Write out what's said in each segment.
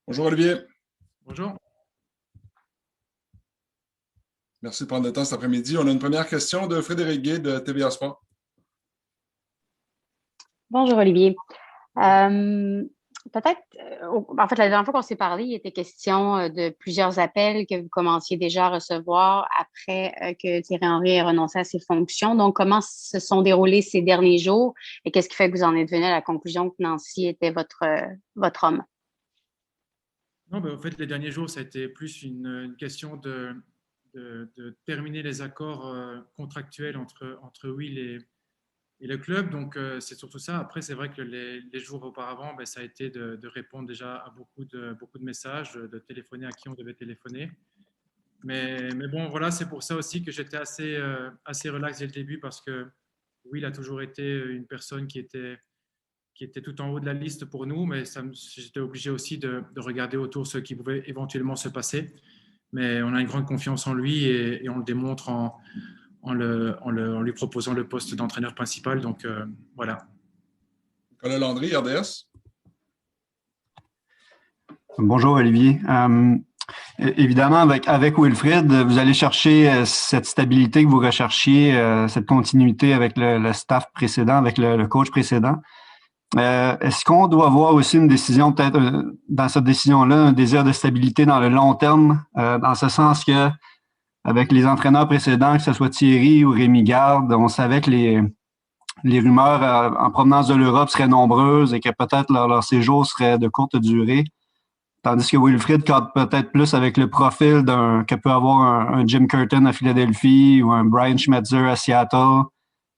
Bonjour Olivier, Bonjour. merci de prendre le temps cet après-midi. On a une première question de Frédéric Guay de TVA Sport. Bonjour Olivier. Euh, Peut-être, en fait, la dernière fois qu'on s'est parlé, il était question de plusieurs appels que vous commenciez déjà à recevoir après que Thierry Henry ait renoncé à ses fonctions. Donc, comment se sont déroulés ces derniers jours et qu'est-ce qui fait que vous en êtes venu à la conclusion que Nancy était votre homme? Non, en fait, les derniers jours, ça a été plus une question de terminer les accords contractuels entre Will et le club. Donc, c'est surtout ça. Après, c'est vrai que les jours auparavant, ça a été de répondre déjà à beaucoup de messages, de téléphoner à qui on devait téléphoner. Mais bon, voilà, c'est pour ça aussi que j'étais assez relax dès le début parce que Will a toujours été une personne qui était tout en haut de la liste pour nous, mais j'étais obligé aussi de regarder autour ce qui pouvait éventuellement se passer. Mais on a une grande confiance en lui et on le démontre en lui proposant le poste d'entraîneur principal. Donc voilà. Nicolas Landry, RDS. Bonjour Olivier. Évidemment, avec Wilfrid, vous allez chercher cette stabilité que vous recherchiez, cette continuité avec le staff précédent, avec le coach précédent. Est-ce qu'on doit voir aussi une décision, peut-être dans cette décision-là, un désir de stabilité dans le long terme, dans ce sens que avec les entraîneurs précédents, que ce soit Thierry ou Rémi Garde, on savait que les rumeurs en provenance de l'Europe seraient nombreuses et que peut-être leur séjour serait de courte durée. Tandis que Wilfrid cadre peut-être plus avec le profil que peut avoir un Jim Curtin à Philadelphie ou un Brian Schmetzer à Seattle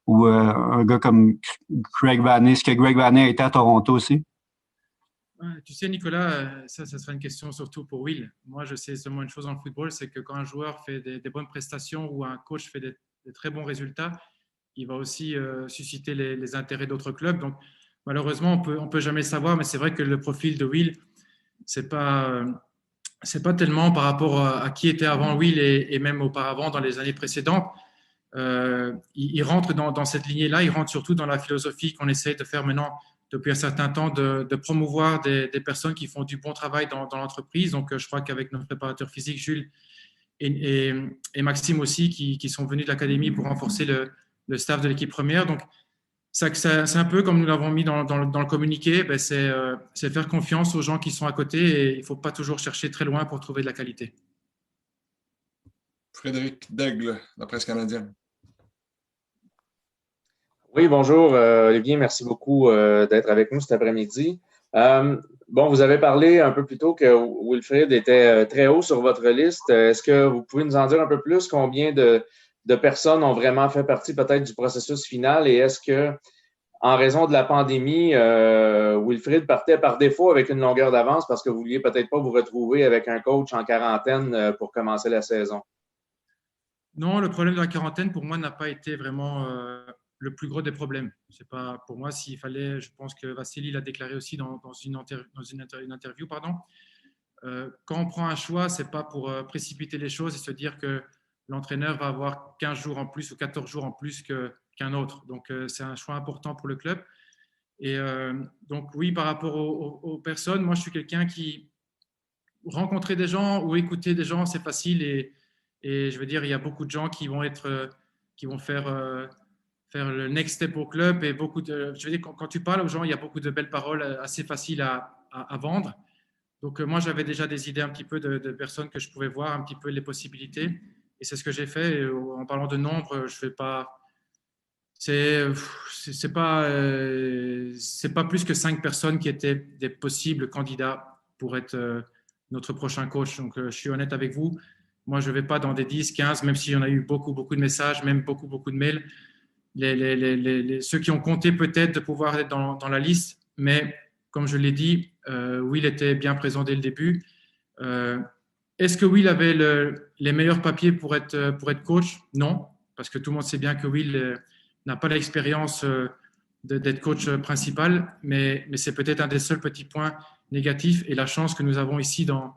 ou un gars comme Greg Vanney, ce que Greg Vanney a été à Toronto aussi. Tu sais, Nicolas, ça sera une question surtout pour Will. Moi, je sais seulement une chose dans le football, c'est que quand un joueur fait des bonnes prestations ou un coach fait des très bons résultats, il va aussi susciter les intérêts d'autres clubs. Donc, malheureusement, on peut jamais savoir, mais c'est vrai que le profil de Will, c'est pas tellement par rapport à qui était avant Will et même auparavant dans les années précédentes. Il rentre dans cette lignée-là, il rentre surtout dans la philosophie qu'on essaie de faire maintenant depuis un certain temps, de promouvoir des personnes qui font du bon travail dans l'entreprise. Donc, je crois qu'avec notre préparateur physique, Jules, et Maxime aussi, qui sont venus de l'académie pour renforcer le staff de l'équipe première. Donc, c'est un peu comme nous l'avons mis dans le communiqué, c'est faire confiance aux gens qui sont à côté et il ne faut pas toujours chercher très loin pour trouver de la qualité. Frédéric Daigle, de la presse canadienne. Oui, bonjour Olivier, merci beaucoup d'être avec nous cet après-midi. Vous avez parlé un peu plus tôt que Wilfrid était très haut sur votre liste. Est-ce que vous pouvez nous en dire un peu plus combien de personnes ont vraiment fait partie peut-être du processus final et est-ce que, en raison de la pandémie, Wilfrid partait par défaut avec une longueur d'avance parce que vous vouliez peut-être pas vous retrouver avec un coach en quarantaine pour commencer la saison? Non, le problème de la quarantaine, pour moi, n'a pas été vraiment le plus gros des problèmes. C'est pas pour moi s'il fallait, je pense que Vassili l'a déclaré aussi dans une interview. Quand on prend un choix, c'est pas pour précipiter les choses et se dire que l'entraîneur va avoir 15 jours en plus ou 14 jours en plus qu'un autre. Donc, c'est un choix important pour le club. Et donc, oui, par rapport aux personnes, moi, je suis quelqu'un qui rencontrer des gens ou écouter des gens, c'est facile et je veux dire, il y a beaucoup de gens qui vont faire le next step au club et je veux dire, quand tu parles aux gens, il y a beaucoup de belles paroles assez faciles à vendre. Donc, moi, j'avais déjà des idées un petit peu de personnes que je pouvais voir, un petit peu les possibilités. Et c'est ce que j'ai fait. Et en parlant de nombre, je fais pas. C'est pas plus que 5 personnes qui étaient des possibles candidats pour être notre prochain coach. Donc, je suis honnête avec vous. Moi, je ne vais pas dans des 10, 15, même s'il y en a eu beaucoup, beaucoup de messages, même beaucoup, beaucoup de mails. Ceux qui ont compté peut-être de pouvoir être dans la liste, mais comme je l'ai dit, Will était bien présent dès le début. Est-ce que Will avait les meilleurs papiers pour être coach? Non, parce que tout le monde sait bien que Will n'a pas l'expérience d'être coach principal, mais c'est peut-être un des seuls petits points négatifs. Et la chance que nous avons ici dans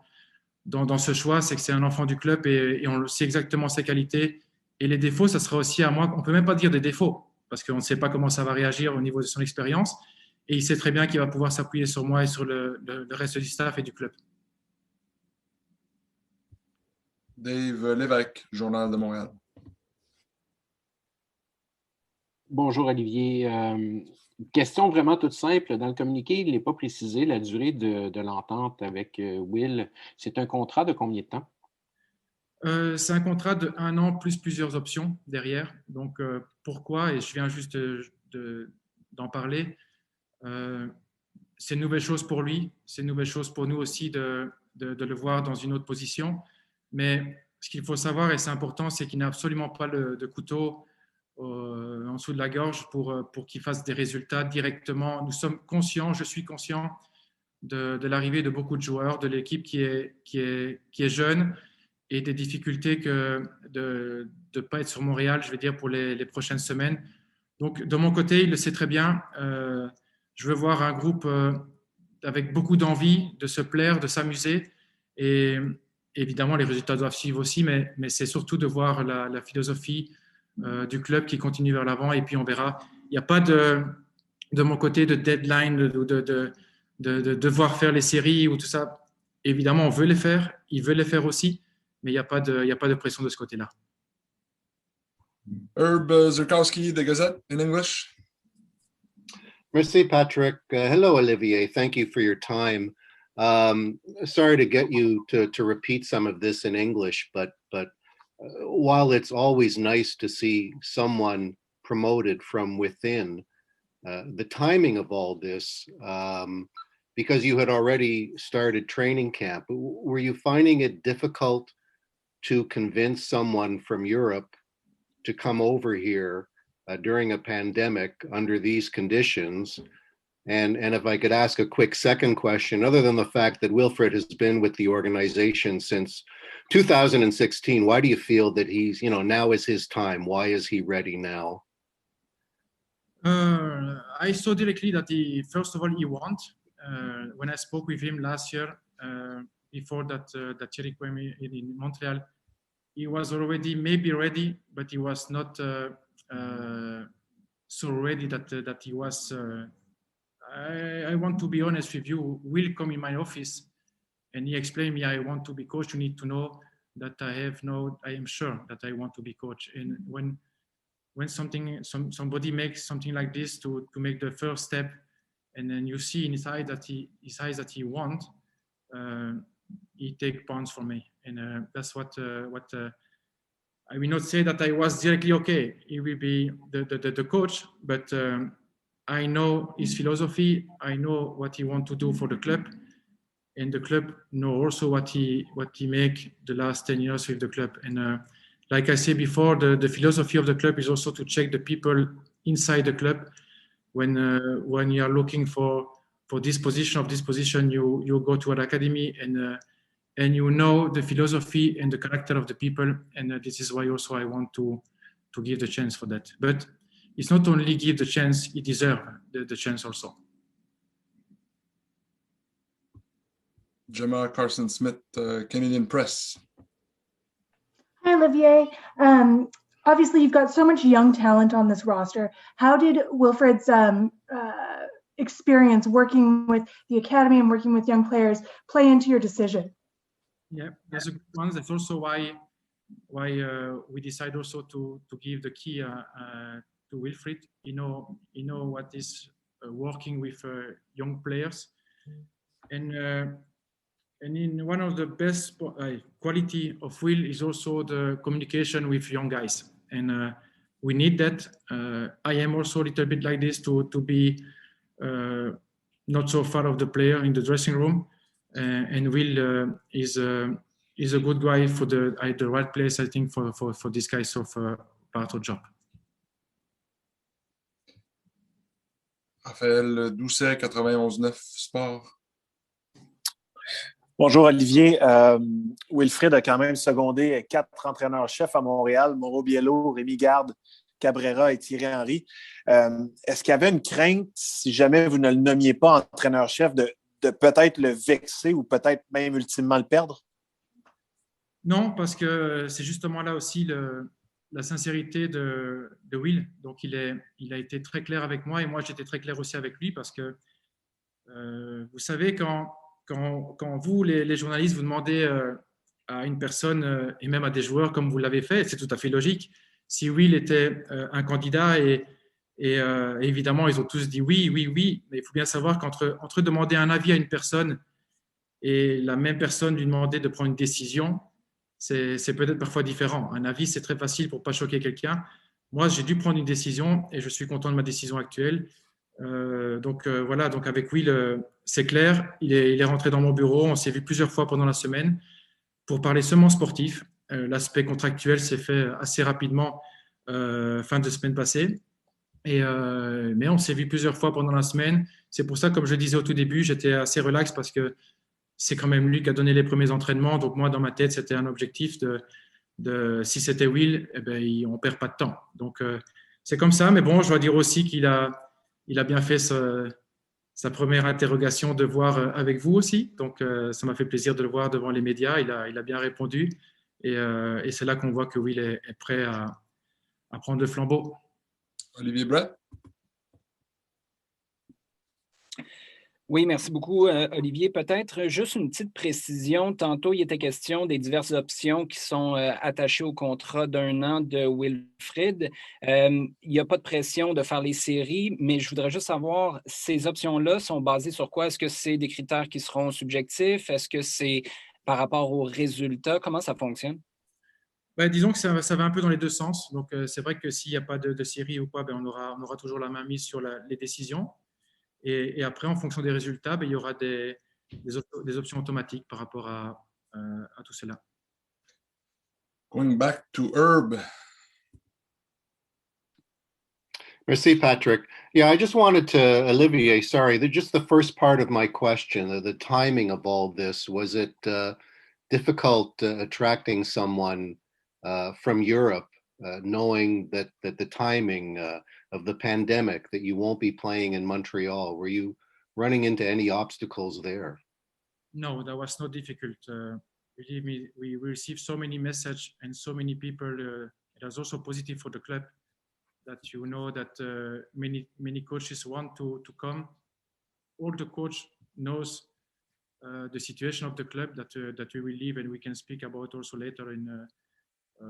ce choix, c'est que c'est un enfant du club et on sait exactement ses qualités. Et les défauts, ça sera aussi à moi. On ne peut même pas dire des défauts, parce qu'on ne sait pas comment ça va réagir au niveau de son expérience. Et il sait très bien qu'il va pouvoir s'appuyer sur moi et sur le reste du staff et du club. Dave Lévesque, Journal de Montréal. Bonjour Olivier. Question vraiment toute simple. Dans le communiqué, il n'est pas précisé la durée de l'entente avec Will. C'est un contrat de combien de temps? C'est un contrat de 1 an plus plusieurs options derrière. Donc, pourquoi? Et je viens juste d'en parler. C'est une nouvelle chose pour lui. C'est une nouvelle chose pour nous aussi de le voir dans une autre position. Mais ce qu'il faut savoir, et c'est important, c'est qu'il n'a absolument pas de couteau en dessous de la gorge pour qu'il fasse des résultats directement. Nous sommes conscients, je suis conscient de l'arrivée de beaucoup de joueurs, de l'équipe qui est jeune et des difficultés de ne pas être sur Montréal, je vais dire, pour les prochaines semaines. Donc, de mon côté, il le sait très bien. Je veux voir un groupe avec beaucoup d'envie de se plaire, de s'amuser. Et évidemment, les résultats doivent suivre aussi, mais c'est surtout de voir la philosophie du club qui continue vers l'avant. Et puis, on verra. Il n'y a pas de mon côté de deadline, de devoir faire les séries ou tout ça. Évidemment, on veut les faire. Il veut les faire aussi. Mais il n'y a pas de pression de ce côté-là. Herb Zurkowski, The Gazette, in English. Merci, Patrick. Hello, Olivier. Thank you for your time. Sorry to get you to repeat some of this in English, but while it's always nice to see someone promoted from within, the timing of all this, because you had already started training camp, were you finding it difficult to convince someone from Europe to come over here during a pandemic under these conditions? And if I could ask a quick second question, other than the fact that Wilfred has been with the organization since 2016, why do you feel that he's, now is his time? Why is he ready now? I saw directly that first of all, he wants. When I spoke with him last year, before that Thierry came in Montreal, he was already maybe ready, but he was not so ready that he was. I want to be honest with you. Will come in my office, and he explained me, I want to be coach. You need to know that I am sure that I want to be coach. And when somebody makes something like this to make the first step, and then you see in his eyes that he wants, he take points from me, and that's what I will not say that I was directly okay. He will be the coach, but I know his philosophy. I know what he wants to do for the club, and the club know also what he make the last 10 years with the club. And like I said before, the philosophy of the club is also to check the people inside the club. When you are looking for this position, you go to an academy and you know the philosophy and the character of the people, and this is why also I want to give the chance for that. But it's not only give the chance; he deserves the chance also. Gemma Carson-Smith, Canadian Press. Hi, Olivier. Obviously, you've got so much young talent on this roster. How did Wilfred's experience working with the academy and working with young players play into your decision? Yeah, that's a good one. That's also why we decide also to give the key to Wilfred. You know what is working with young players, and in one of the best quality of Will is also the communication with young guys, and we need that. I am also a little bit like this to be not so far of the player in the dressing room, and Will is a good guy for the right place, I think, for this kind of part of job. Raphaël Doucet, 91.9 Sport. Bonjour Olivier. Wilfred a quand même secondé 4 entraîneurs-chefs à Montréal, Mauro Biello, Rémi Garde, Cabrera et Thierry Henry. Est-ce qu'il y avait une crainte, si jamais vous ne le nommiez pas entraîneur-chef, de peut-être le vexer ou peut-être même ultimement le perdre? Non, parce que c'est justement là aussi la sincérité de Will. Donc, il a été très clair avec moi et moi, j'étais très clair aussi avec lui parce que vous savez, quand vous, les journalistes, vous demandez à une personne et même à des joueurs comme vous l'avez fait. C'est tout à fait logique. Si Will était un candidat et évidemment, ils ont tous dit oui, oui, oui, mais il faut bien savoir qu'entre demander un avis à une personne et la même personne lui demander de prendre une décision, c'est peut-être parfois différent. Un avis, c'est très facile pour ne pas choquer quelqu'un. Moi, j'ai dû prendre une décision et je suis content de ma décision actuelle. Voilà, donc avec Will, c'est clair, il est rentré dans mon bureau, on s'est vu plusieurs fois pendant la semaine pour parler seulement sportif. L'aspect contractuel s'est fait assez rapidement fin de semaine passée. Mais on s'est vu plusieurs fois pendant la semaine. C'est pour ça, comme je le disais au tout début, j'étais assez relax parce que c'est quand même lui qui a donné les premiers entraînements. Donc moi, dans ma tête, c'était un objectif si c'était Will, eh ben, on ne perd pas de temps. Donc c'est comme ça. Mais bon, je dois dire aussi qu'il a bien fait sa première interrogation de voir avec vous aussi. Donc ça m'a fait plaisir de le voir devant les médias. Il a bien répondu. Et c'est là qu'on voit que Will est prêt à prendre le flambeau. Olivier Brett? Oui, merci beaucoup, Olivier. Peut-être juste une petite précision. Tantôt, il était question des diverses options qui sont attachées au contrat d'1 an de Wilfried. Il n'y a pas de pression de faire les séries, mais je voudrais juste savoir, ces options-là sont basées sur quoi? Est-ce que c'est des critères qui seront subjectifs? Est-ce que c'est par rapport aux résultats? Comment ça fonctionne? Ouais, disons que ça va un peu dans les deux sens. Donc, c'est vrai que s'il n'y a pas de série ou quoi, ben, on aura toujours la main mise sur les décisions. Et après, en fonction des résultats, ben, il y aura des options automatiques par rapport à tout cela. Going back to Herb. Merci, Patrick. Yeah, I just wanted to, Olivier, sorry, just the first part of my question, the timing of all this, was it difficult attracting someone from Europe, knowing that the timing of the pandemic, that you won't be playing in Montreal? Were you running into any obstacles there? No, that was not difficult. Believe me, we received so many messages and so many people. It was also positive for the club that that many coaches want to come. All the coach knows the situation of the club that we will leave, and we can speak about also later in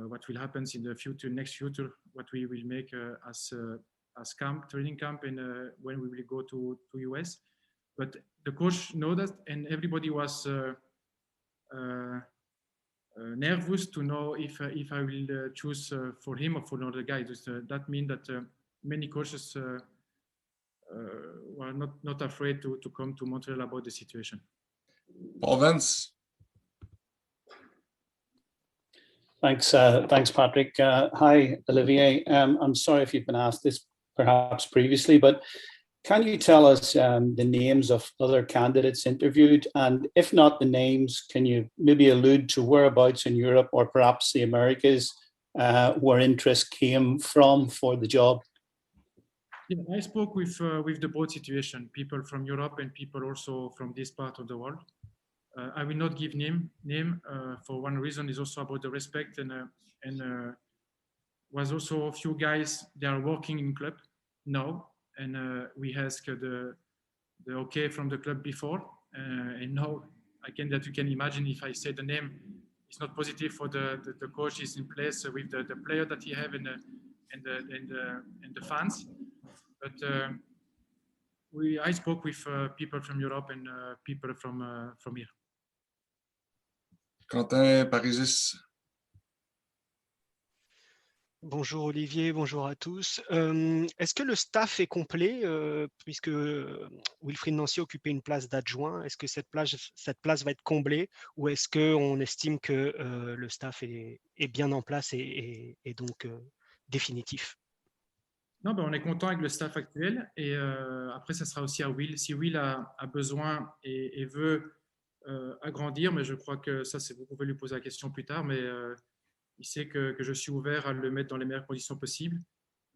what will happen in the future, next future, what we will make as training camp, and when we will go to US. But the coach know that, and everybody was nervous to know if I will choose for him or for another guy. That means that many coaches were not afraid to come to Montreal about the situation. Paul Vance. Thanks, Patrick. Hi, Olivier. I'm sorry if you've been asked this perhaps previously, but can you tell us the names of other candidates interviewed? And if not the names, can you maybe allude to whereabouts in Europe or perhaps the Americas where interest came from for the job? Yeah, I spoke with the both situation, people from Europe and people also from this part of the world. I will not give name for one reason, is also about the respect, and was also a few guys, they are working in club now, and we asked the okay from the club before, and now that you can imagine if I say the name, it's not positive for the coach is in place with the player that he have and the fans, but I spoke with people from Europe and people from here. Quentin Parisis. Bonjour Olivier, bonjour à tous. Est-ce que le staff est complet puisque Wilfried Nancy occupait une place d'adjoint? Est-ce que cette place va être comblée ou est-ce qu'on estime que le staff est bien en place et donc définitif? Non, on est content avec le staff actuel et après, ça sera aussi à Will. Si Will a besoin et veut agrandir, mais je crois que ça, vous pouvez lui poser la question plus tard, mais il sait que je suis ouvert à le mettre dans les meilleures conditions possibles.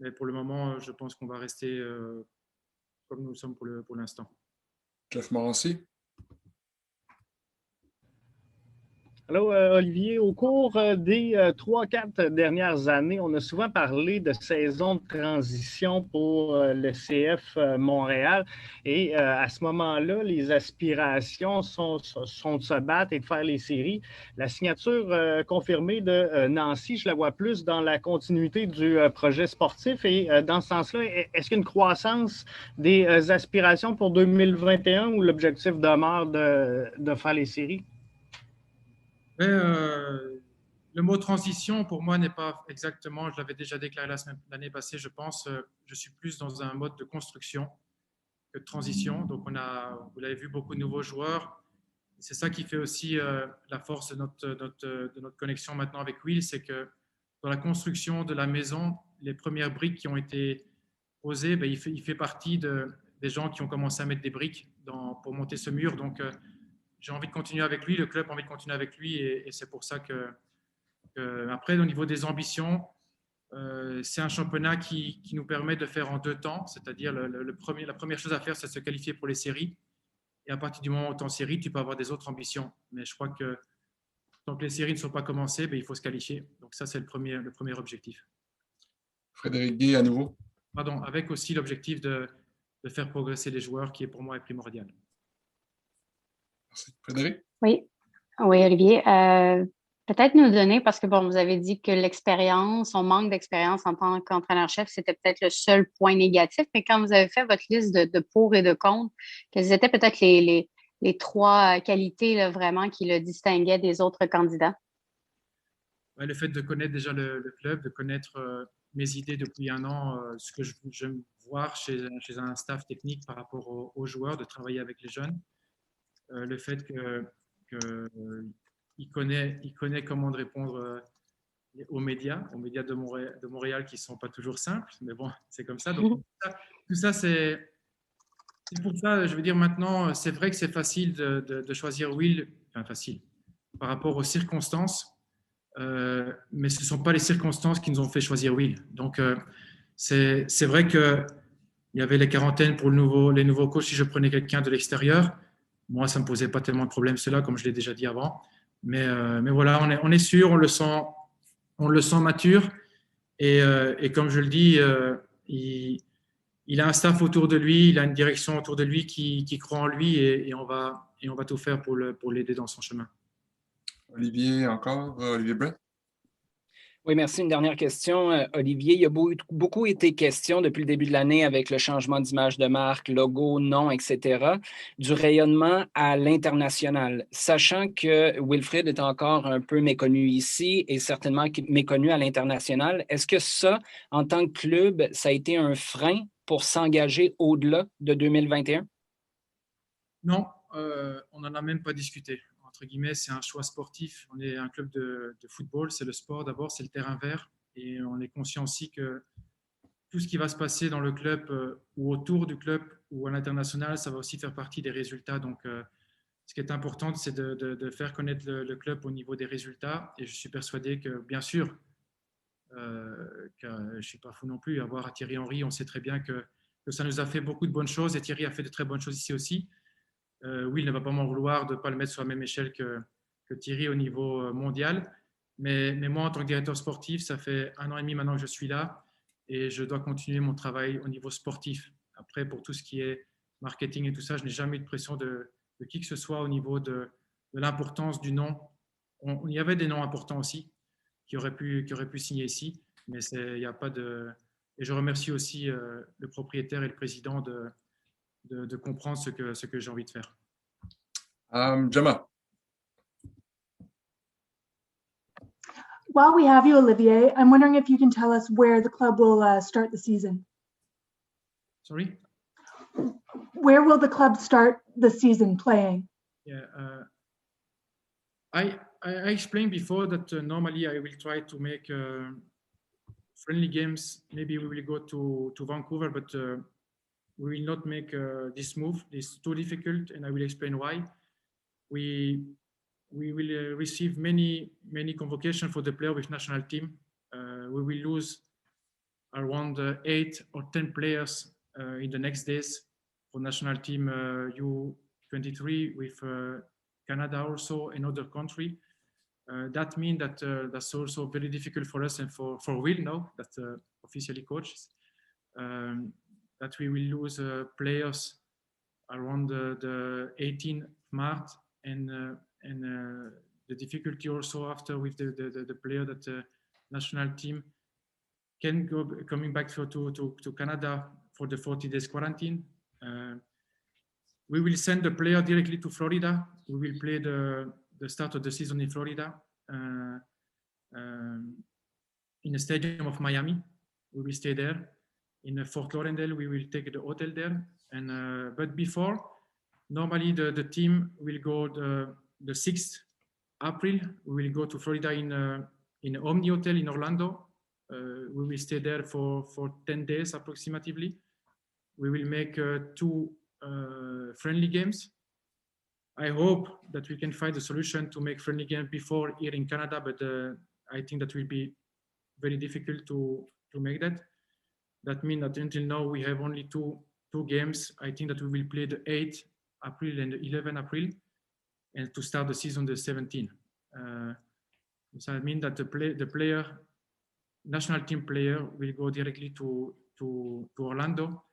Mais pour le moment, je pense qu'on va rester comme nous sommes pour l'instant. Jeff Morancy. Allô, Olivier. Au cours des 3-4 dernières années, on a souvent parlé de saison de transition pour le CF Montréal. Et à ce moment-là, les aspirations sont de se battre et de faire les séries. La signature confirmée de Nancy, je la vois plus dans la continuité du projet sportif. Et dans ce sens-là, est-ce qu'il y a une croissance des aspirations pour 2021 ou l'objectif demeure de faire les séries? Mais, le mot transition, pour moi, n'est pas exactement, je l'avais déjà déclaré l'année passée, je pense, je suis plus dans un mode de construction que de transition. Donc, vous l'avez vu, beaucoup de nouveaux joueurs. C'est ça qui fait aussi la force de notre connexion maintenant avec Will, c'est que dans la construction de la maison, les premières briques qui ont été posées, ben, il fait partie des gens qui ont commencé à mettre des briques pour monter ce mur. Donc, j'ai envie de continuer avec lui, le club a envie de continuer avec lui, et c'est pour ça après, au niveau des ambitions, c'est un championnat qui nous permet de faire en 2 temps, c'est-à-dire la première chose à faire, c'est de se qualifier pour les séries, et à partir du moment où tu es en série, tu peux avoir des autres ambitions. Mais je crois que tant que les séries ne sont pas commencées, ben, il faut se qualifier. Donc ça, c'est le premier objectif. Frédéric Guay, à nouveau. Pardon, avec aussi l'objectif de faire progresser les joueurs, qui est pour moi primordial. Merci. Frédéric? Oui, Olivier. Peut-être nous donner, parce que bon, vous avez dit que on manque d'expérience en tant qu'entraîneur-chef, c'était peut-être le seul point négatif, mais quand vous avez fait votre liste de pour et de contre, quelles étaient peut-être les 3 qualités là, vraiment qui le distinguaient des autres candidats? Le fait de connaître déjà le club, de connaître mes idées depuis 1 an, ce que j'aime voir chez un staff technique par rapport aux joueurs, de travailler avec les jeunes. Le fait qu'il connaît comment de répondre aux médias de Montréal qui ne sont pas toujours simples, mais bon, c'est comme ça. Donc, tout ça c'est pour ça, je veux dire maintenant, c'est vrai que c'est facile de choisir Will, enfin facile, par rapport aux circonstances, mais ce ne sont pas les circonstances qui nous ont fait choisir Will. Donc, c'est vrai qu'il y avait les quarantaines pour les nouveaux coachs si je prenais quelqu'un de l'extérieur. Moi, ça ne me posait pas tellement de problème, cela, comme je l'ai déjà dit avant. Mais voilà, on est sûr, on le sent mature. Et comme je le dis, il a un staff autour de lui, il a une direction autour de lui qui croit en lui, et on va tout faire pour l'aider dans son chemin. Olivier, encore? Olivier Brett? Oui, merci. Une dernière question, Olivier. Il y a beaucoup été question depuis le début de l'année avec le changement d'image de marque, logo, nom, etc., du rayonnement à l'international. Sachant que Wilfried est encore un peu méconnu ici et certainement méconnu à l'international, est-ce que ça, en tant que club, ça a été un frein pour s'engager au-delà de 2021? Non, on n'en a même pas discuté. Entre guillemets, c'est un choix sportif. On est un club de football, c'est le sport d'abord, c'est le terrain vert. Et on est conscient aussi que tout ce qui va se passer dans le club ou autour du club ou à l'international, ça va aussi faire partie des résultats. Donc, ce qui est important, c'est de faire connaître le club au niveau des résultats. Et je suis persuadé que, bien sûr, que je ne suis pas fou non plus, à voir à Thierry Henry, on sait très bien que ça nous a fait beaucoup de bonnes choses, et Thierry a fait de très bonnes choses ici aussi. Will ne va pas m'en vouloir de ne pas le mettre sur la même échelle que Thierry au niveau mondial. Mais moi, en tant que directeur sportif, ça fait 1 an et demi maintenant que je suis là, et je dois continuer mon travail au niveau sportif. Après, pour tout ce qui est marketing et tout ça, je n'ai jamais eu de pression de qui que ce soit au niveau de l'importance du nom. Il y avait des noms importants aussi qui auraient pu signer ici, mais il n'y a pas de... Et je remercie aussi le propriétaire et le président de comprendre ce que j'ai envie de faire. Gemma. While we have you, Olivier, I'm wondering if you can tell us where the club will start the season. Sorry? Where will the club start the season playing? Yeah, I explained before that normally I will try to make friendly games. Maybe we will go to Vancouver, but we will not make this move. It's too difficult, and I will explain why. We will receive many convocations for the player with national team. We will lose around 8 or 10 players in the next days for national team U23 with Canada also, another country. That means that that's also very difficult for us and for Will now, that officially coaches, that we will lose players around the 18th March, and the difficulty also after with the player that national team can go coming back to Canada for the 40 days quarantine. We will send the player directly to Florida. We will play the start of the season in Florida, in the stadium of Miami. We will stay there. In Fort Lauderdale, we will take the hotel there. And but before, normally the team will go the 6th April. We will go to Florida in Omni Hotel in Orlando. We will stay there for 10 days approximately. We will make 2 friendly games. I hope that we can find a solution to make friendly games before here in Canada, but I think that will be very difficult to make that. That means that until now we have only two games. I think that we will play the 8th April and the 11th April, and to start the season the 17th. So I mean that the player, national team player, will go directly to Orlando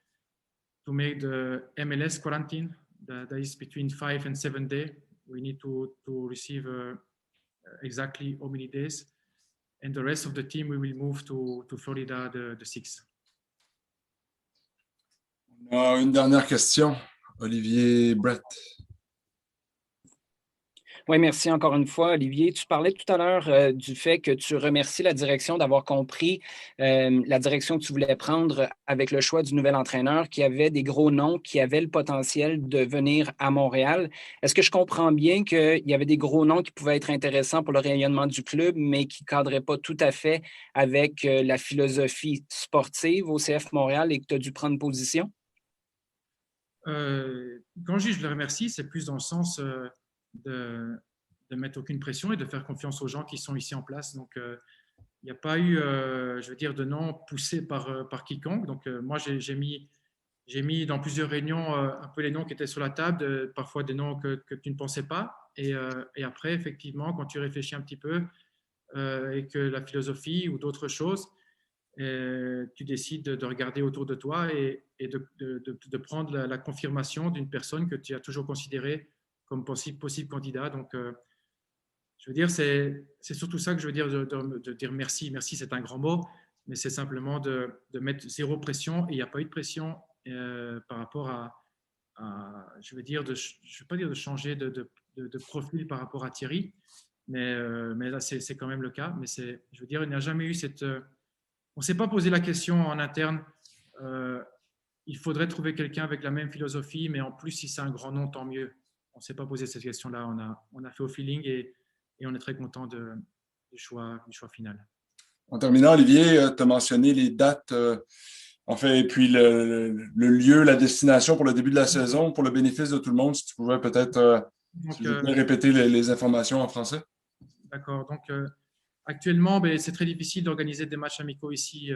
to make the MLS quarantine. That is between 5 and 7 days. We need to receive exactly how many days, and the rest of the team we will move to Florida the 6th. Une dernière question, Olivier Brett. Oui, merci encore une fois, Olivier. Tu parlais tout à l'heure du fait que tu remercies la direction d'avoir compris la direction que tu voulais prendre avec le choix du nouvel entraîneur, qui avait des gros noms, qui avaient le potentiel de venir à Montréal. Est-ce que je comprends bien qu'il y avait des gros noms qui pouvaient être intéressants pour le rayonnement du club, mais qui ne cadraient pas tout à fait avec la philosophie sportive au CF Montréal et que tu as dû prendre position? Quand je le remercie, c'est plus dans le sens de mettre aucune pression et de faire confiance aux gens qui sont ici en place. Donc, il n'y a pas eu, je veux dire, de nom poussé par quiconque. Donc, moi, j'ai mis dans plusieurs réunions un peu les noms qui étaient sur la table, parfois des noms que tu ne pensais pas. Et après, effectivement, quand tu réfléchis un petit peu et que la philosophie ou d'autres choses, tu décides de regarder autour de toi et de prendre la confirmation d'une personne que tu as toujours considérée comme possible candidat. Donc, je veux dire, c'est surtout ça que je veux dire, de dire merci. Merci, c'est un grand mot, mais c'est simplement de mettre zéro pression. Et il n'y a pas eu de pression par rapport à je veux dire, je ne veux pas dire de changer de profil par rapport à Thierry, mais là, c'est quand même le cas. Mais je veux dire, il n'y a jamais eu cette... on ne s'est pas posé la question en interne. Il faudrait trouver quelqu'un avec la même philosophie, mais en plus, si c'est un grand nom, tant mieux. On ne s'est pas posé cette question-là. On a fait au feeling et on est très content du choix final. En terminant, Olivier, tu as mentionné les dates, en fait, et puis le lieu, la destination pour le début de la saison, pour le bénéfice de tout le monde. Si tu pouvais peut-être répéter les informations en français. D'accord. Donc, actuellement, c'est très difficile d'organiser des matchs amicaux ici.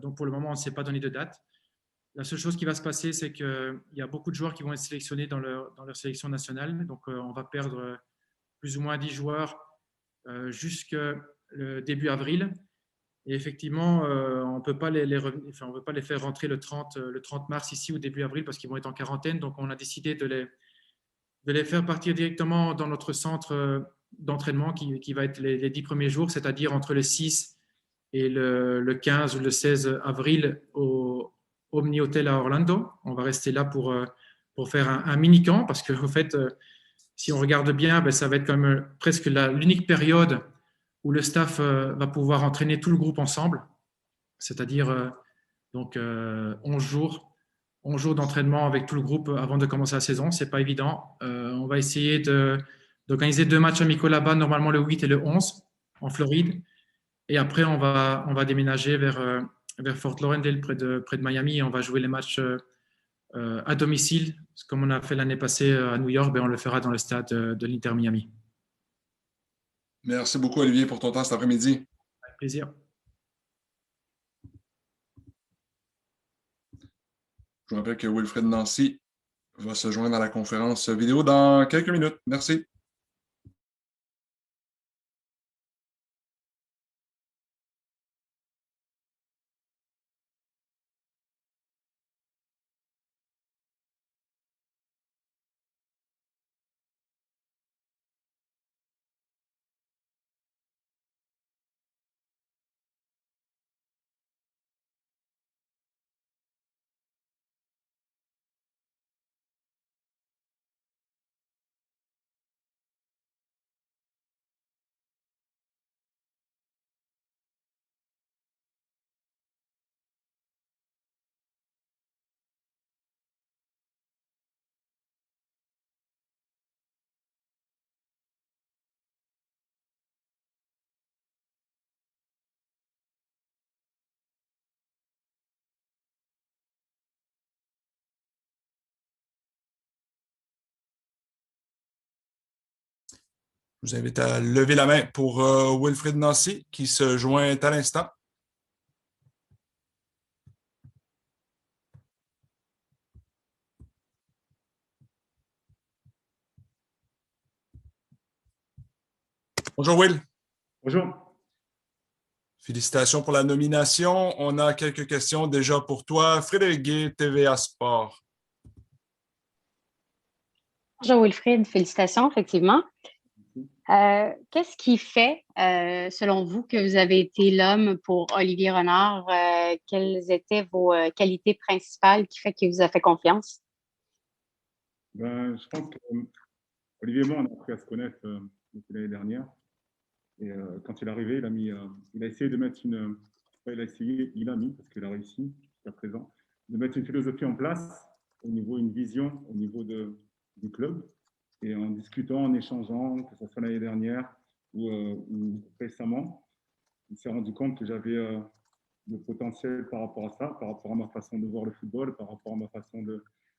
Donc, pour le moment, on ne s'est pas donné de date. La seule chose qui va se passer, c'est qu'il y a beaucoup de joueurs qui vont être sélectionnés dans leur sélection nationale. Donc, on va perdre plus ou moins 10 joueurs jusqu'au début avril. Et effectivement, on ne peut pas les faire rentrer le 30 mars ici au début avril parce qu'ils vont être en quarantaine. Donc, on a décidé de les faire partir directement dans notre centre d'entraînement qui va être les 10 premiers jours, c'est-à-dire entre le 6 et le 15 ou le 16 avril au Omni Hotel à Orlando. On va rester là pour faire un mini-camp parce que, en fait, si on regarde bien, ça va être quand même presque l'unique période où le staff va pouvoir entraîner tout le groupe ensemble, c'est-à-dire donc 11 jours d'entraînement avec tout le groupe avant de commencer la saison. Ce n'est pas évident. On va essayer d'organiser 2 matchs amicaux là-bas, normalement le 8 et le 11 en Floride. Et après, on va déménager vers Fort Lauderdale, près de Miami, et on va jouer les matchs à domicile. Comme on a fait l'année passée à New York, on le fera dans le stade de l'Inter Miami. Merci beaucoup, Olivier, pour ton temps cet après-midi. Avec plaisir. Je vous rappelle que Wilfred Nancy va se joindre à la conférence vidéo dans quelques minutes. Merci. Je vous invite à lever la main pour Wilfried Nancy, qui se joint à l'instant. Bonjour Will. Bonjour. Félicitations pour la nomination. On a quelques questions déjà pour toi. Frédéric Guay, TVA Sport. Bonjour Wilfried, félicitations, effectivement. Qu'est-ce qui fait, selon vous, que vous avez été l'homme pour Olivier Renard? Quelles étaient vos qualités principales qui fait qu'il vous a fait confiance? Je pense qu'Olivier et moi, on a appris à se connaître depuis l'année dernière. Et quand il est arrivé, il a essayé de mettre il a mis, parce qu'il a réussi jusqu'à présent, de mettre une philosophie en place, une vision au niveau du club. Et en discutant, en échangeant, que ce soit l'année dernière ou récemment, il s'est rendu compte que j'avais le potentiel par rapport à ça, par rapport à ma façon de voir le football, par rapport à ma façon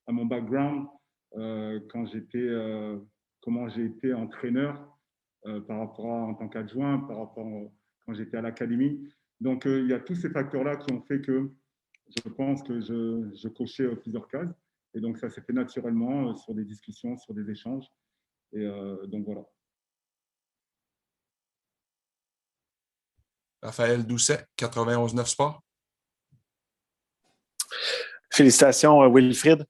à mon background, comment j'ai été entraîneur, par rapport en tant qu'adjoint, par rapport quand j'étais à l'académie. Donc, il y a tous ces facteurs-là qui ont fait que je pense que je cochais plusieurs cases. Et donc, ça s'est fait naturellement sur des discussions, sur des échanges. Et donc, voilà. Raphaël Doucet, 91.9 Sport. Félicitations, Wilfried.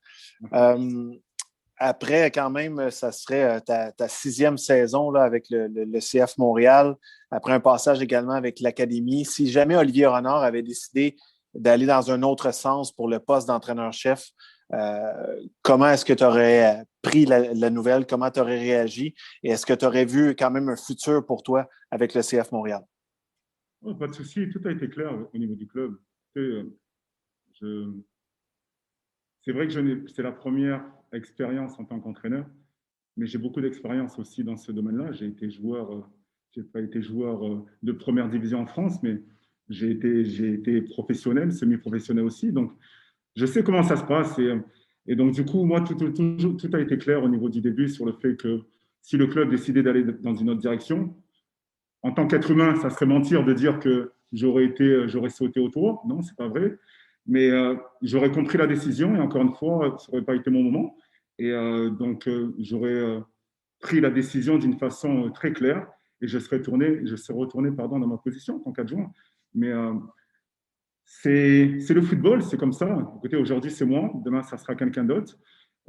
Après, quand même, ça serait ta 6e saison là, avec le CF Montréal, après un passage également avec l'Académie. Si jamais Olivier Renard avait décidé d'aller dans un autre sens pour le poste d'entraîneur-chef, comment est-ce que tu aurais pris la nouvelle? Comment tu aurais réagi? Et est-ce que tu aurais vu quand même un futur pour toi avec le CF Montréal? Oh, pas de souci, tout a été clair au niveau du club. C'est vrai que c'est la première expérience en tant qu'entraîneur, mais j'ai beaucoup d'expérience aussi dans ce domaine-là. J'ai pas été joueur de première division en France, mais j'ai été professionnel, semi-professionnel aussi. Donc, je sais comment ça se passe. Et donc, du coup, moi, tout a été clair au niveau du début sur le fait que si le club décidait d'aller dans une autre direction, en tant qu'être humain, ça serait mentir de dire que j'aurais sauté au tour. Non, c'est pas vrai. Mais j'aurais compris la décision et encore une fois, ça n'aurait pas été mon moment. Et donc, j'aurais pris la décision d'une façon très claire et je serais retourné dans ma position en tant qu'adjoint. Mais c'est le football, c'est comme ça. Écoutez, aujourd'hui, c'est moi. Demain, ça sera quelqu'un d'autre.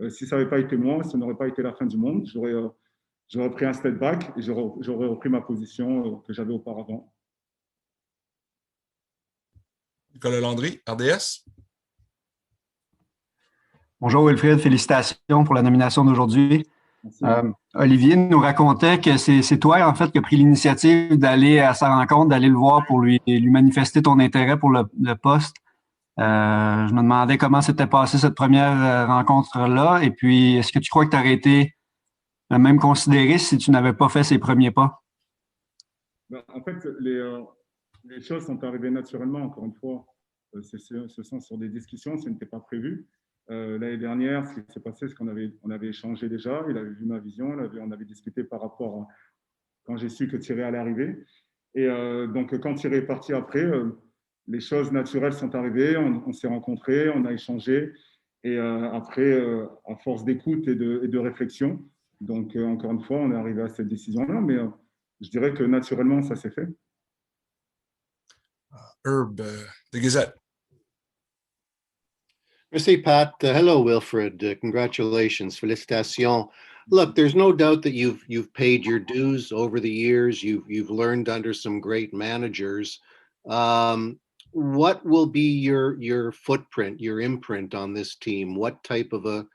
Si ça n'avait pas été moi, ça n'aurait pas été la fin du monde. J'aurais pris un step back et j'aurais repris ma position que j'avais auparavant. Nicolas Landry, RDS. Bonjour Wilfried, félicitations pour la nomination d'aujourd'hui. Olivier nous racontait que c'est toi, en fait, qui as pris l'initiative d'aller à sa rencontre, d'aller le voir pour lui manifester ton intérêt pour le poste. Je me demandais comment s'était passée cette première rencontre-là. Et puis, est-ce que tu crois que tu aurais été même considéré si tu n'avais pas fait ces premiers pas? En fait, les choses sont arrivées naturellement, encore une fois. Ce sont sur des discussions, ce n'était pas prévu. L'année dernière, ce qui s'est passé, c'est qu'on avait échangé déjà. Il avait vu ma vision, on avait discuté par rapport à quand j'ai su que Thierry allait arriver. Et donc, quand Thierry est parti après, les choses naturelles sont arrivées. On s'est rencontrés, on a échangé. Et après, à force d'écoute et de réflexion, donc encore une fois, on est arrivé à cette décision-là. Mais je dirais que naturellement, ça s'est fait. Herb, the Gazette. Merci, Pat. Hello, Wilfried. Congratulations. Félicitations. Look, there's no doubt that you've paid your dues over the years. You've learned under some great managers. What will be your footprint, your imprint on this team? What type of a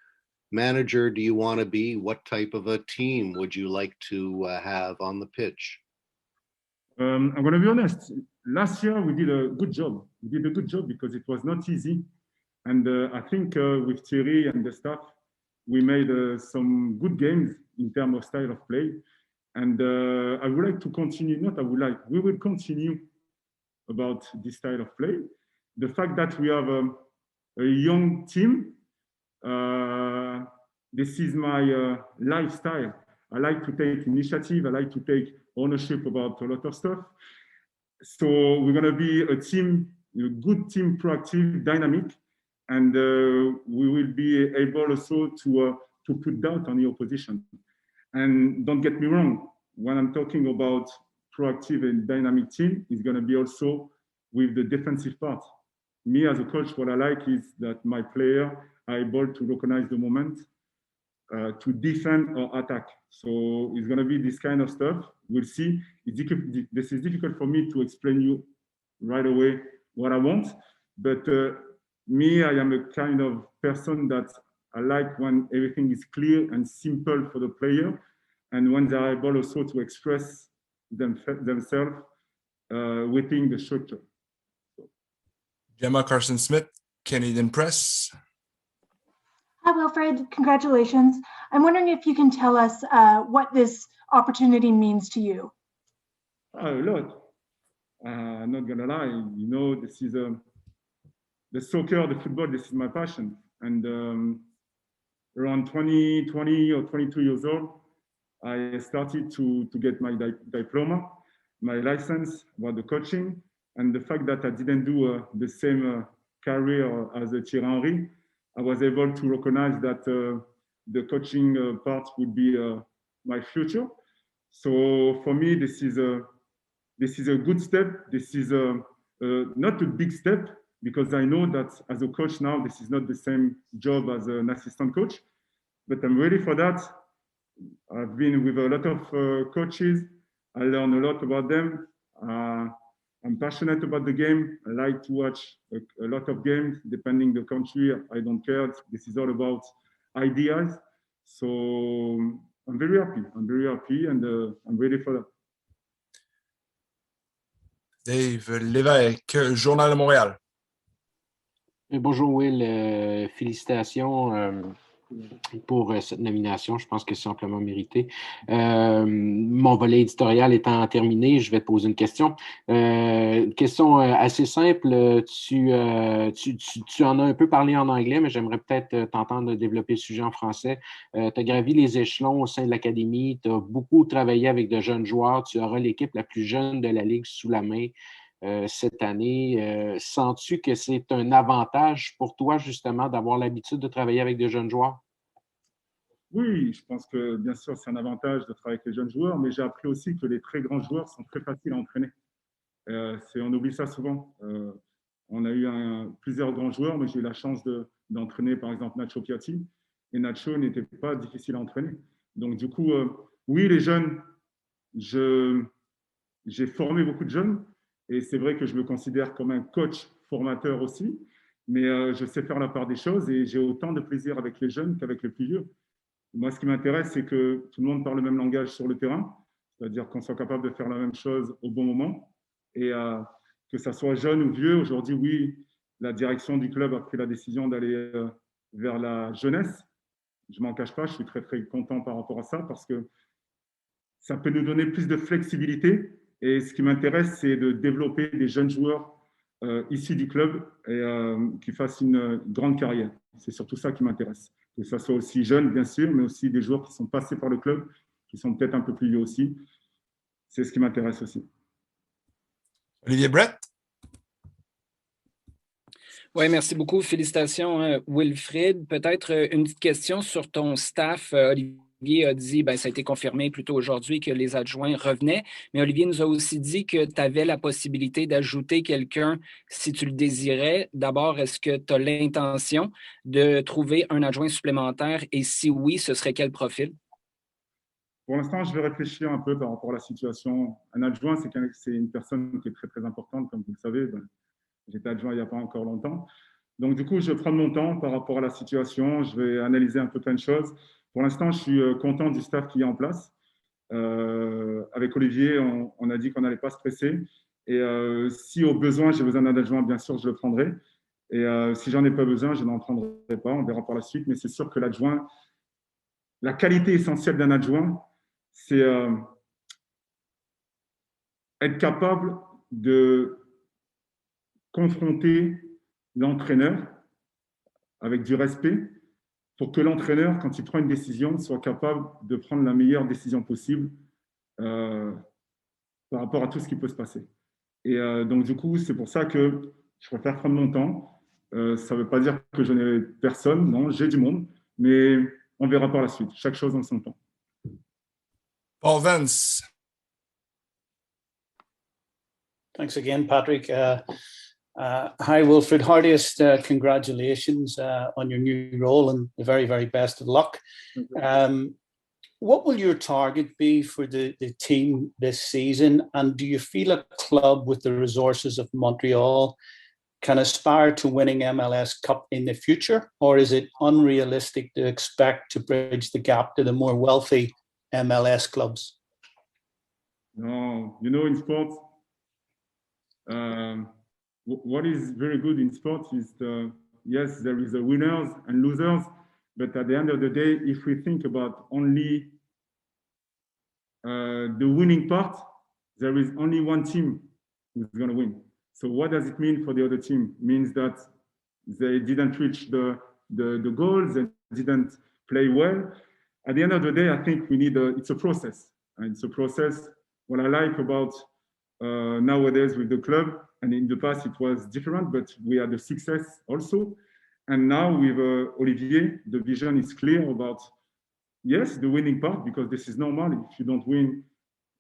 manager do you want to be? What type of a team would you like to have on the pitch? I'm going to be honest. Last year, we did a good job. We did a good job because it was not easy. And I think with Thierry and the staff, we made some good games in terms of style of play. And I would like to continue, we will continue about this style of play. The fact that we have a young team, this is my lifestyle. I like to take initiative. I like to take ownership about a lot of stuff. So we're going to be a team, a good team, proactive, dynamic, and we will be able also to put doubt on the opposition. And don't get me wrong, when I'm talking about proactive and dynamic team, it's going to be also with the defensive part. Me as a coach, what I like is that my player are able to recognize the moment, to defend or attack. So it's going to be this kind of stuff. We'll see. This is difficult for me to explain you right away what I want, but me, I am a kind of person that I like when everything is clear and simple for the player, and when they are able also to express themselves within the structure. Gemma Carson-Smith, Canadian Press. Hi, Wilfred. Congratulations. I'm wondering if you can tell us what this opportunity means to you. A lot. I'm not gonna lie. You know, this is the soccer, the football. This is my passion. And around 20 or 22 years old, I started to get my diploma, my license about the coaching, and the fact that I didn't do the same career as Thierry Henry, I was able to recognize that the coaching part would be my future. So for me, this is a good step. This is not a big step, because I know that as a coach now, this is not the same job as an assistant coach, but I'm ready for that. I've been with a lot of coaches. I learn a lot about them. I'm passionate about the game. I like to watch a lot of games, depending the country. I don't care. This is all about ideas. So I'm very happy. I'm very happy, and I'm ready for that. Dave Lévesque, Journal de Montréal. Bonjour Will, félicitations pour cette nomination. Je pense que c'est amplement mérité. Mon volet éditorial étant terminé, je vais te poser une question. Une question assez simple. Tu en as un peu parlé en anglais, mais j'aimerais peut-être t'entendre développer le sujet en français. Tu as gravi les échelons au sein de l'académie. Tu as beaucoup travaillé avec de jeunes joueurs. Tu auras l'équipe la plus jeune de la Ligue sous la main cette année. Sens-tu que c'est un avantage pour toi, justement, d'avoir l'habitude de travailler avec de jeunes joueurs? Oui, je pense que bien sûr, c'est un avantage de travailler avec les jeunes joueurs, mais j'ai appris aussi que les très grands joueurs sont très faciles à entraîner. On oublie ça souvent. On a eu plusieurs grands joueurs, mais j'ai eu la chance d'entraîner par exemple Nacho Piatti, et Nacho n'était pas difficile à entraîner. Donc du coup, oui, les jeunes, j'ai formé beaucoup de jeunes, et c'est vrai que je me considère comme un coach formateur aussi, mais je sais faire la part des choses, et j'ai autant de plaisir avec les jeunes qu'avec les plus vieux. Moi, ce qui m'intéresse, c'est que tout le monde parle le même langage sur le terrain, c'est-à-dire qu'on soit capable de faire la même chose au bon moment, et que ça soit jeune ou vieux. Aujourd'hui, oui, la direction du club a pris la décision d'aller vers la jeunesse. Je ne m'en cache pas, je suis très, très content par rapport à ça, parce que ça peut nous donner plus de flexibilité. Et ce qui m'intéresse, c'est de développer des jeunes joueurs issus du club et qui fassent une grande carrière. C'est surtout ça qui m'intéresse. Que ça soit aussi jeune, bien sûr, mais aussi des joueurs qui sont passés par le club, qui sont peut-être un peu plus vieux aussi. C'est ce qui m'intéresse aussi. Olivier Brett? Oui, merci beaucoup. Félicitations, Wilfrid. Peut-être une petite question sur ton staff. Olivier a dit, ça a été confirmé plus tôt aujourd'hui que les adjoints revenaient, mais Olivier nous a aussi dit que tu avais la possibilité d'ajouter quelqu'un si tu le désirais. D'abord, est-ce que tu as l'intention de trouver un adjoint supplémentaire, et si oui, ce serait quel profil? Pour l'instant, je vais réfléchir un peu par rapport à la situation. Un adjoint, c'est une personne qui est très, très importante, comme vous le savez. J'étais adjoint il n'y a pas encore longtemps. Donc, du coup, je vais prendre mon temps par rapport à la situation. Je vais analyser un peu plein de choses. Pour l'instant, je suis content du staff qui est en place. Avec Olivier, on a dit qu'on n'allait pas se presser. Et si au besoin, j'ai besoin d'un adjoint, bien sûr, je le prendrai. Et si j'en ai pas besoin, je n'en prendrai pas. On verra par la suite. Mais c'est sûr que l'adjoint, la qualité essentielle d'un adjoint, c'est être capable de confronter l'entraîneur avec du respect, pour que l'entraîneur, quand il prend une décision, soit capable de prendre la meilleure décision possible par rapport à tout ce qui peut se passer. Et donc, du coup, c'est pour ça que je préfère prendre mon temps. Ça ne veut pas dire que je n'ai personne, non, j'ai du monde, mais on verra par la suite. Chaque chose en son temps. Paul Vance. Thanks again, Patrick. Hi, Wilfred. Heartiest congratulations on your new role and the very, very best of luck. What will your target be for the team this season? And do you feel a club with the resources of Montreal can aspire to winning MLS Cup in the future? Or is it unrealistic to expect to bridge the gap to the more wealthy MLS clubs? No, in sports, what is very good in sports is, yes, there is a winners and losers, but at the end of the day, if we think about only the winning part, there is only one team who's going to win. So what does it mean for the other team? It means that they didn't reach the goals, they didn't play well. At the end of the day, I think we need it's a process. And it's a process. What I like about nowadays with the club, and in the past it was different, but we had the success also. And now with Olivier, the vision is clear about, yes, the winning part, because this is normal. If you don't win,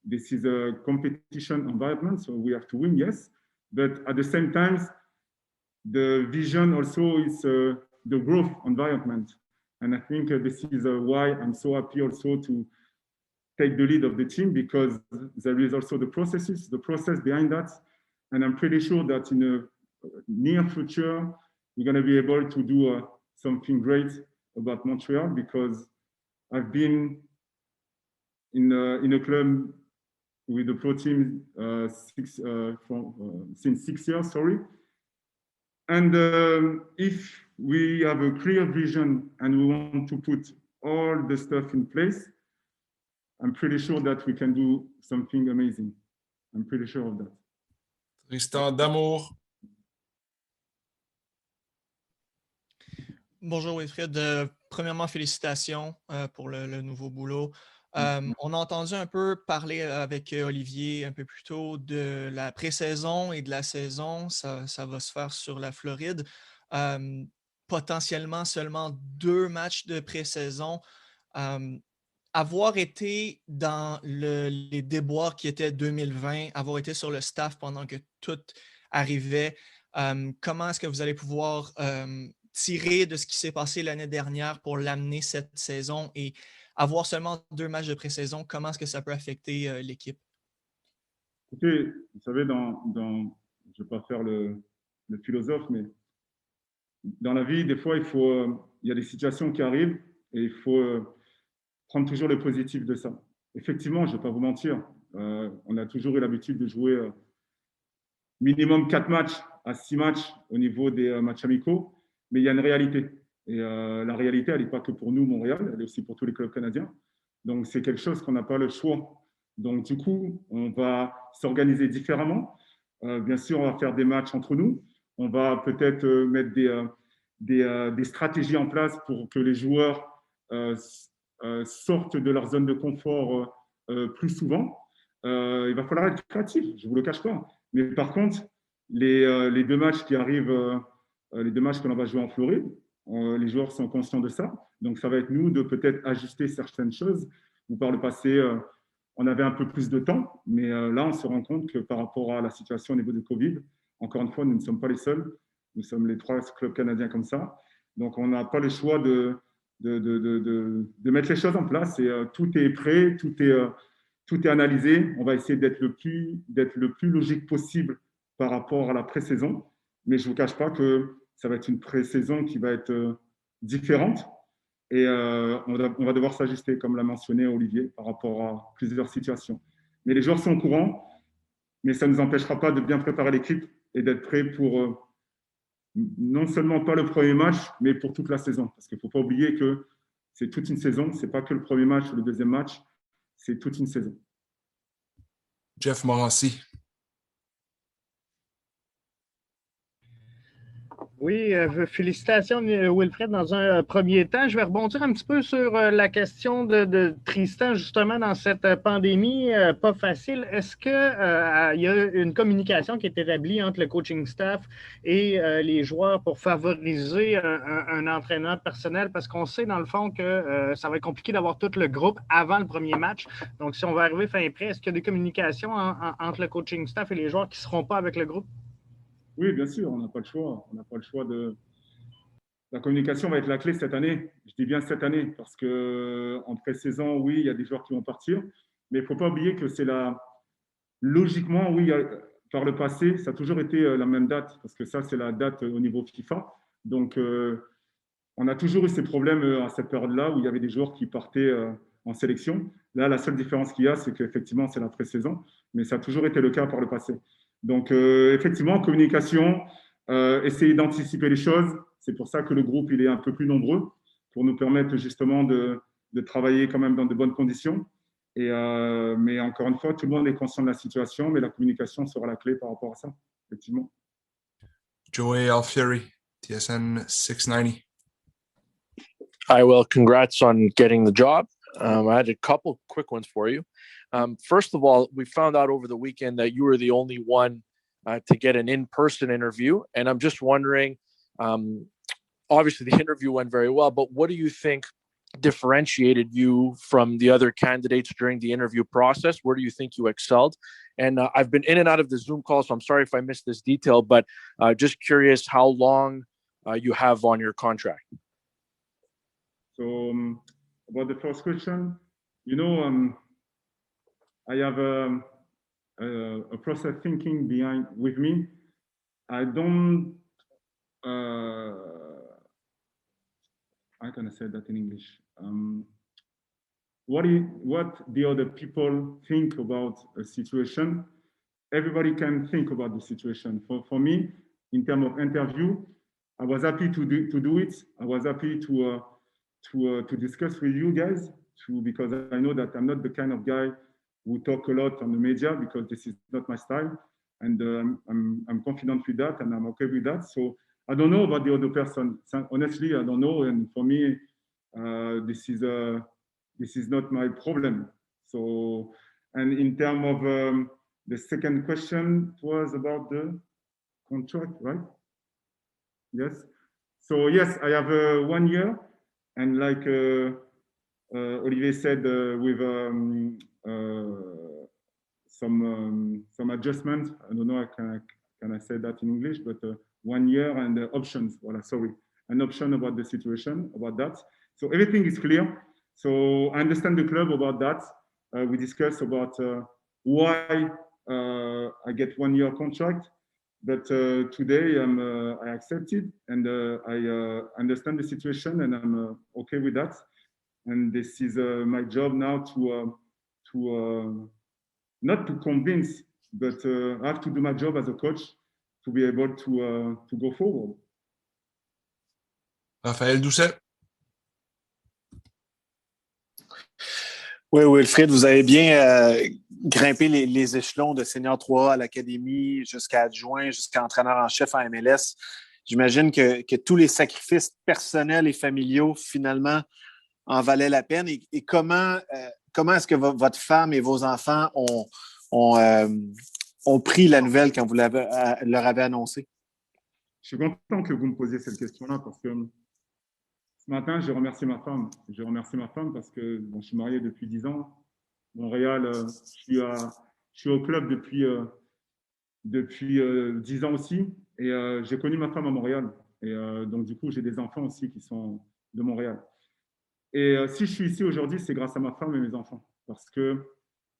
this is a competition environment, so we have to win, yes. But at the same time, the vision also is the growth environment. And I think this is why I'm so happy also to take the lead of the team, because there is also the process behind that. And I'm pretty sure that in the near future, we're going to be able to do something great about Montreal, because I've been in a club with the pro team since 6 years, sorry. And if we have a clear vision and we want to put all the stuff in place, I'm pretty sure that we can do something amazing. I'm pretty sure of that. Tristan D'Amour. Bonjour Wilfred. Premièrement, félicitations pour le nouveau boulot. On a entendu un peu parler avec Olivier un peu plus tôt de la pré-saison et de la saison. Ça va se faire sur la Floride. Potentiellement seulement 2 matchs de pré-saison. Avoir été dans les déboires qui étaient 2020, avoir été sur le staff pendant que tout arrivait, comment est-ce que vous allez pouvoir tirer de ce qui s'est passé l'année dernière pour l'amener cette saison et avoir seulement 2 matchs de pré-saison, comment est-ce que ça peut affecter l'équipe? Écoutez, vous savez, je ne vais pas faire le philosophe, mais dans la vie, des fois, il y a des situations qui arrivent et il faut prendre toujours le positif de ça. Effectivement, je ne vais pas vous mentir, on a toujours eu l'habitude de jouer minimum 4 matchs à 6 matchs au niveau des matchs amicaux, mais il y a une réalité. Et la réalité, elle n'est pas que pour nous, Montréal, elle est aussi pour tous les clubs canadiens. Donc, c'est quelque chose qu'on n'a pas le choix. Donc, du coup, on va s'organiser différemment. Bien sûr, on va faire des matchs entre nous. On va peut-être mettre des stratégies en place pour que les joueurs sortent de leur zone de confort plus souvent. Il va falloir être créatif, je ne vous le cache pas. Mais par contre, les 2 matchs qui arrivent, les 2 matchs que l'on va jouer en Floride, les joueurs sont conscients de ça. Donc, ça va être nous de peut-être ajuster certaines choses. Ou par le passé, on avait un peu plus de temps. Mais là, on se rend compte que par rapport à la situation au niveau du Covid, encore une fois, nous ne sommes pas les seuls. Nous sommes les 3 clubs canadiens comme ça. Donc, on n'a pas le choix de mettre les choses en place. Et tout est prêt, tout est analysé. On va essayer d'être le plus logique possible par rapport à la pré-saison. Mais je ne vous cache pas que ça va être une pré-saison qui va être différente et on va devoir s'ajuster, comme l'a mentionné Olivier, par rapport à plusieurs situations. Mais les joueurs sont au courant, mais ça ne nous empêchera pas de bien préparer l'équipe et d'être prêts pour non seulement pas le premier match, mais pour toute la saison. Parce qu'il ne faut pas oublier que c'est toute une saison, ce n'est pas que le premier match ou le deuxième match, c'est toute une saison. Jeff Morancy. Oui, félicitations Wilfred dans un premier temps. Je vais rebondir un petit peu sur la question de Tristan, justement, dans cette pandémie pas facile. Est-ce que il y a une communication qui est établie entre le coaching staff et les joueurs pour favoriser un entraîneur personnel? Parce qu'on sait, dans le fond, que ça va être compliqué d'avoir tout le groupe avant le premier match. Donc, si on va arriver fin prêt, est-ce qu'il y a des communications entre le coaching staff et les joueurs qui ne seront pas avec le groupe? Oui, bien sûr, on n'a pas le choix. On n'a pas le choix de. La communication va être la clé cette année. Je dis bien cette année, parce qu'en pré-saison, oui, il y a des joueurs qui vont partir, mais il ne faut pas oublier que c'est la. Logiquement, oui, par le passé, ça a toujours été la même date, parce que ça, c'est la date au niveau FIFA. Donc, on a toujours eu ces problèmes à cette période-là où il y avait des joueurs qui partaient en sélection. Là, la seule différence qu'il y a, c'est qu'effectivement, c'est la pré-saison, mais ça a toujours été le cas par le passé. Donc, effectivement, communication, essayer d'anticiper les choses. C'est pour ça que le groupe il est un peu plus nombreux, pour nous permettre justement de travailler quand même dans de bonnes conditions. Mais encore une fois, tout le monde est conscient de la situation, mais la communication sera la clé par rapport à ça, effectivement. Joey Alfieri, TSN 690. Hi, well, congrats on getting the job. I had a couple quick ones for you. First of all, we found out over the weekend that you were the only one to get an in-person interview. And I'm just wondering, obviously the interview went very well, but what do you think differentiated you from the other candidates during the interview process? Where do you think you excelled? And I've been in and out of the Zoom call, so I'm sorry if I missed this detail, but just curious how long you have on your contract. So about the first question, I have a process thinking behind with me. I don't. How can I say that in English? What the other people think about a situation? Everybody can think about the situation. For me, in terms of interview, I was happy to do it. I was happy to discuss with you guys because I know that I'm not the kind of guy who talk a lot on the media because this is not my style, and I'm confident with that, and I'm okay with that. So I don't know about the other person. Honestly, I don't know, and for me, this is not my problem. So, and in terms of the second question, it was about the contract, right? Yes. So yes, I have 1 year, and like Olivier said, with some adjustments. I don't know, can I say that in English, but 1 year and options. Voilà, sorry, an option about the situation, about that. So everything is clear. So I understand the club about that. We discussed about why I get 1 year contract, but today I accepted and I understand the situation and I'm okay with that. And this is my job now to not to convince, but I have to do my job as a coach to be able to go forward. Raphaël Doucet. Oui, Wilfried, vous avez bien grimpé les échelons de senior 3A à l'académie jusqu'à adjoint, jusqu'à entraîneur en chef en MLS. J'imagine que tous les sacrifices personnels et familiaux, finalement, en valaient la peine. Et comment est-ce que votre femme et vos enfants ont pris la nouvelle quand vous leur avez annoncé? Je suis content que vous me posiez cette question-là parce que ce matin, j'ai remercié ma femme. J'ai remercié ma femme parce que je suis marié depuis 10 ans. Montréal, je suis au club depuis 10 ans aussi. Et j'ai connu ma femme à Montréal. Et donc, du coup, j'ai des enfants aussi qui sont de Montréal. Et si je suis ici aujourd'hui, c'est grâce à ma femme et mes enfants. Parce que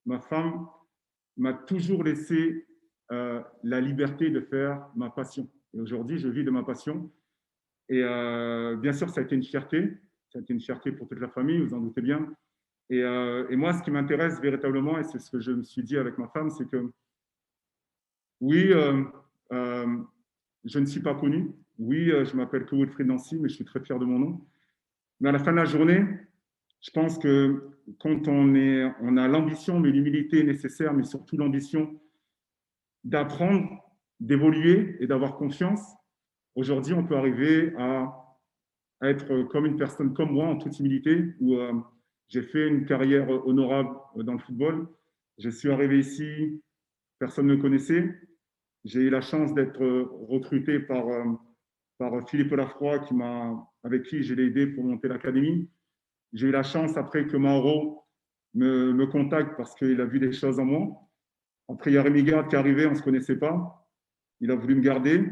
ma femme m'a toujours laissé la liberté de faire ma passion. Et aujourd'hui, je vis de ma passion. Et bien sûr, ça a été une fierté. Ça a été une fierté pour toute la famille, vous en doutez bien. Et moi, ce qui m'intéresse véritablement, et c'est ce que je me suis dit avec ma femme, c'est que oui, je ne suis pas connu. Oui, je m'appelle que Wilfried Nancy, mais je suis très fier de mon nom. Mais à la fin de la journée, je pense que quand on a l'ambition, mais l'humilité nécessaire, mais surtout l'ambition d'apprendre, d'évoluer et d'avoir confiance, aujourd'hui, on peut arriver à être comme une personne comme moi, en toute humilité, où j'ai fait une carrière honorable dans le football. Je suis arrivé ici, personne ne me connaissait. J'ai eu la chance d'être recruté par Philippe Lafroy, avec qui je l'ai aidé pour monter l'académie. J'ai eu la chance après que Mauro me contacte parce qu'il a vu des choses en moi. Après, il y a Rémi Garde qui est arrivé, on ne se connaissait pas. Il a voulu me garder.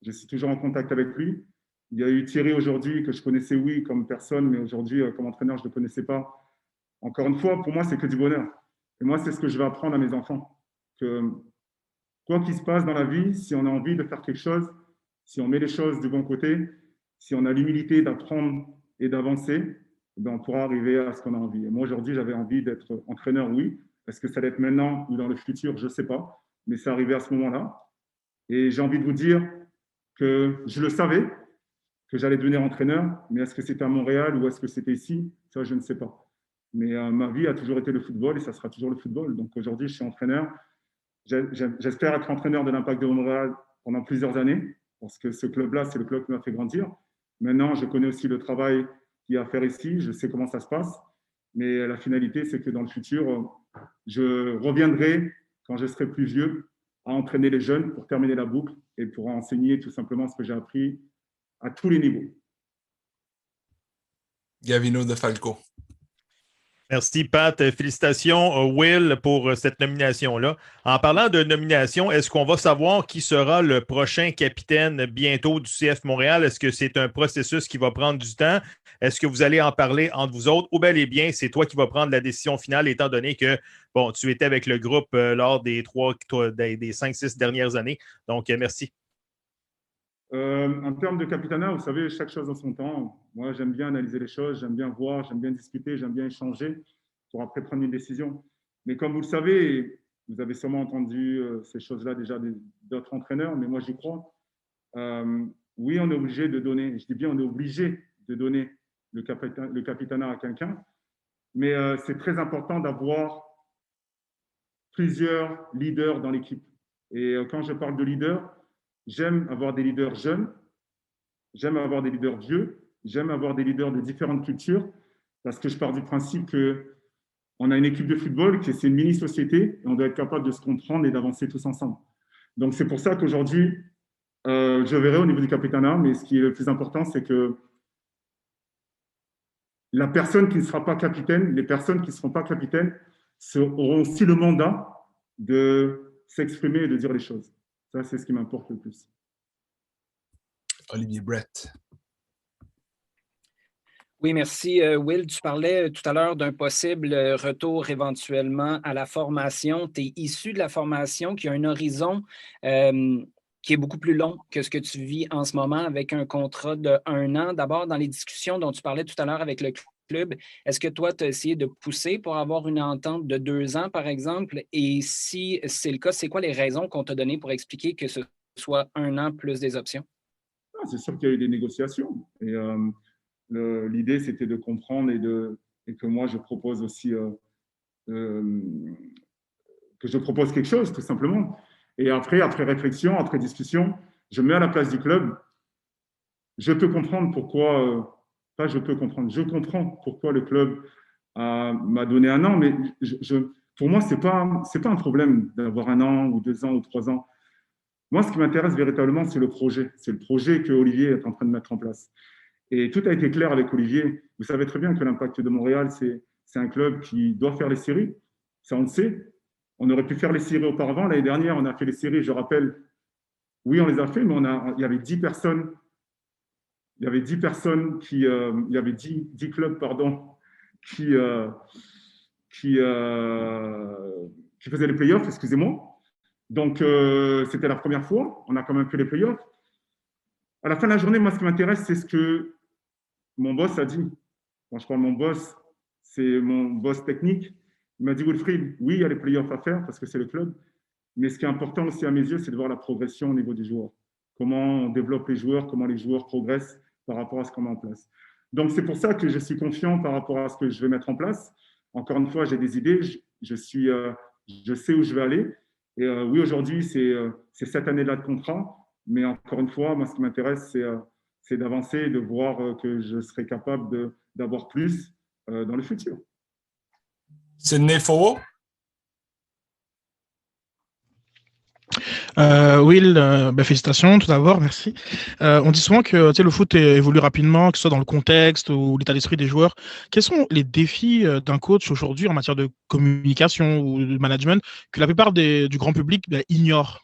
Je suis toujours en contact avec lui. Il y a eu Thierry aujourd'hui, que je connaissais, oui, comme personne, mais aujourd'hui, comme entraîneur, je ne le connaissais pas. Encore une fois, pour moi, c'est que du bonheur. Et moi, c'est ce que je vais apprendre à mes enfants. Que quoi qu'il se passe dans la vie, si on a envie de faire quelque chose, si on met les choses du bon côté, si on a l'humilité d'apprendre et d'avancer, ben on pourra arriver à ce qu'on a envie. Et moi, aujourd'hui, j'avais envie d'être entraîneur, oui. Est-ce que ça va être maintenant ou dans le futur? Je ne sais pas. Mais c'est arrivé à ce moment-là. Et j'ai envie de vous dire que je le savais, que j'allais devenir entraîneur. Mais est-ce que c'était à Montréal ou est-ce que c'était ici? Ça, je ne sais pas. Mais ma vie a toujours été le football et ça sera toujours le football. Donc aujourd'hui, je suis entraîneur. J'espère être entraîneur de l'Impact de Montréal pendant plusieurs années, parce que ce club-là, c'est le club qui m'a fait grandir. Maintenant, je connais aussi le travail qu'il y a à faire ici, je sais comment ça se passe, mais la finalité, c'est que dans le futur, je reviendrai, quand je serai plus vieux, à entraîner les jeunes pour terminer la boucle et pour enseigner tout simplement ce que j'ai appris à tous les niveaux. Gavino de Falco. Merci, Pat. Félicitations, Will, pour cette nomination-là. En parlant de nomination, est-ce qu'on va savoir qui sera le prochain capitaine bientôt du CF Montréal? Est-ce que c'est un processus qui va prendre du temps? Est-ce que vous allez en parler entre vous autres? Ou bel et bien, c'est toi qui vas prendre la décision finale, étant donné que bon, tu étais avec le groupe lors des 5-6 dernières années. Donc, merci. En termes de capitanat, vous savez, chaque chose en son temps. Moi, j'aime bien analyser les choses, j'aime bien voir, j'aime bien discuter, j'aime bien échanger pour après prendre une décision. Mais comme vous le savez, vous avez sûrement entendu ces choses-là déjà d'autres entraîneurs, mais moi, j'y crois. Oui, on est obligé de donner, je dis bien on est obligé de donner le capitanat à quelqu'un, mais c'est très important d'avoir plusieurs leaders dans l'équipe. Et quand je parle de leaders, j'aime avoir des leaders jeunes, j'aime avoir des leaders vieux, j'aime avoir des leaders de différentes cultures, parce que je pars du principe qu'on a une équipe de football, que c'est une mini-société, et on doit être capable de se comprendre et d'avancer tous ensemble. Donc, c'est pour ça qu'aujourd'hui, je verrai au niveau du capitanat, mais ce qui est le plus important, c'est que la personne qui ne sera pas capitaine, les personnes qui ne seront pas capitaines, auront aussi le mandat de s'exprimer et de dire les choses. Ça, c'est ce qui m'importe le plus. Olivier Brett. Oui, merci. Will, tu parlais tout à l'heure d'un possible retour éventuellement à la formation. Tu es issu de la formation qui a un horizon qui est beaucoup plus long que ce que tu vis en ce moment avec un contrat de 1 an. D'abord, dans les discussions dont tu parlais tout à l'heure avec le club, est-ce que toi, tu as essayé de pousser pour avoir une entente de 2 ans, par exemple? Et si c'est le cas, c'est quoi les raisons qu'on t'a données pour expliquer que ce soit 1 an plus des options? C'est sûr qu'il y a eu des négociations. Et l'idée, c'était de comprendre et que moi, je propose aussi que je propose quelque chose, tout simplement. Et après réflexion, après discussion, je me mets à la place du club. Je peux comprendre pourquoi, je comprends pourquoi le club m'a donné 1 an, mais pour moi, c'est pas un problème d'avoir 1 an ou 2 ans ou 3 ans. Moi, ce qui m'intéresse véritablement, c'est le projet. C'est le projet que Olivier est en train de mettre en place. Et tout a été clair avec Olivier. Vous savez très bien que l'Impact de Montréal, c'est un club qui doit faire les séries. Ça, on le sait. On aurait pu faire les séries auparavant. L'année dernière, on a fait les séries, je rappelle. Oui, on les a fait, mais il y avait 10 personnes. Il y avait 10 personnes il y avait 10 clubs, pardon, qui faisaient les playoffs, excusez-moi. Donc, c'était la première fois. On a quand même fait les playoffs. À la fin de la journée, moi, ce qui m'intéresse, c'est ce que mon boss a dit. Quand je parle de mon boss, c'est mon boss technique. Il m'a dit, Wilfried, oui, il y a les playoffs à faire parce que c'est le club. Mais ce qui est important aussi à mes yeux, c'est de voir la progression au niveau des joueurs. Comment on développe les joueurs, comment les joueurs progressent par rapport à ce qu'on met en place. Donc, c'est pour ça que je suis confiant par rapport à ce que je vais mettre en place. Encore une fois, j'ai des idées. Je sais où je vais aller. Et oui, aujourd'hui, c'est cette année-là de contrat. Mais encore une fois, moi, ce qui m'intéresse, c'est d'avancer et de voir que je serai capable d'avoir plus dans le futur. Sidney Fowo? Will, félicitations tout d'abord, merci. On dit souvent que le foot évolue rapidement, que ce soit dans le contexte ou l'état d'esprit des joueurs. Quels sont les défis d'un coach aujourd'hui en matière de communication ou de management que la plupart du grand public ignore?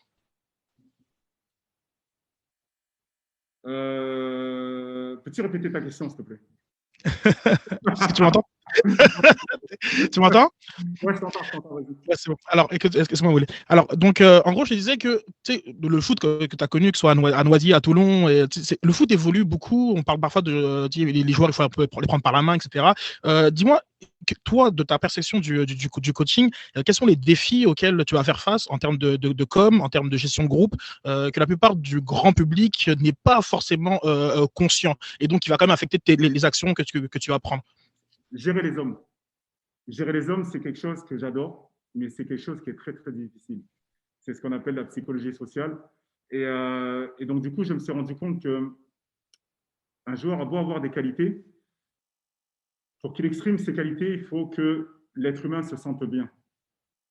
Peux-tu répéter ta question, s'il te plaît? Tu m'entends? Tu m'entends? Ouais, je t'entends, vas-y. Ouais, c'est bon. Alors, excuse-moi, Will. Alors, donc, en gros, je disais que le foot que tu as connu, que ce soit à Noisy, à Toulon, le foot évolue beaucoup. On parle parfois de les joueurs, il faut un peu les prendre par la main, etc. Dis-moi, toi, de ta perception du coaching, quels sont les défis auxquels tu vas faire face en termes de com, en termes de gestion de groupe, que la plupart du grand public n'est pas forcément conscient et donc qui va quand même affecter les actions que tu vas prendre? Gérer les hommes. Gérer les hommes, c'est quelque chose que j'adore, mais c'est quelque chose qui est très, très difficile. C'est ce qu'on appelle la psychologie sociale. Et donc, du coup, je me suis rendu compte qu'un joueur a beau avoir des qualités, pour qu'il exprime ses qualités, il faut que l'être humain se sente bien.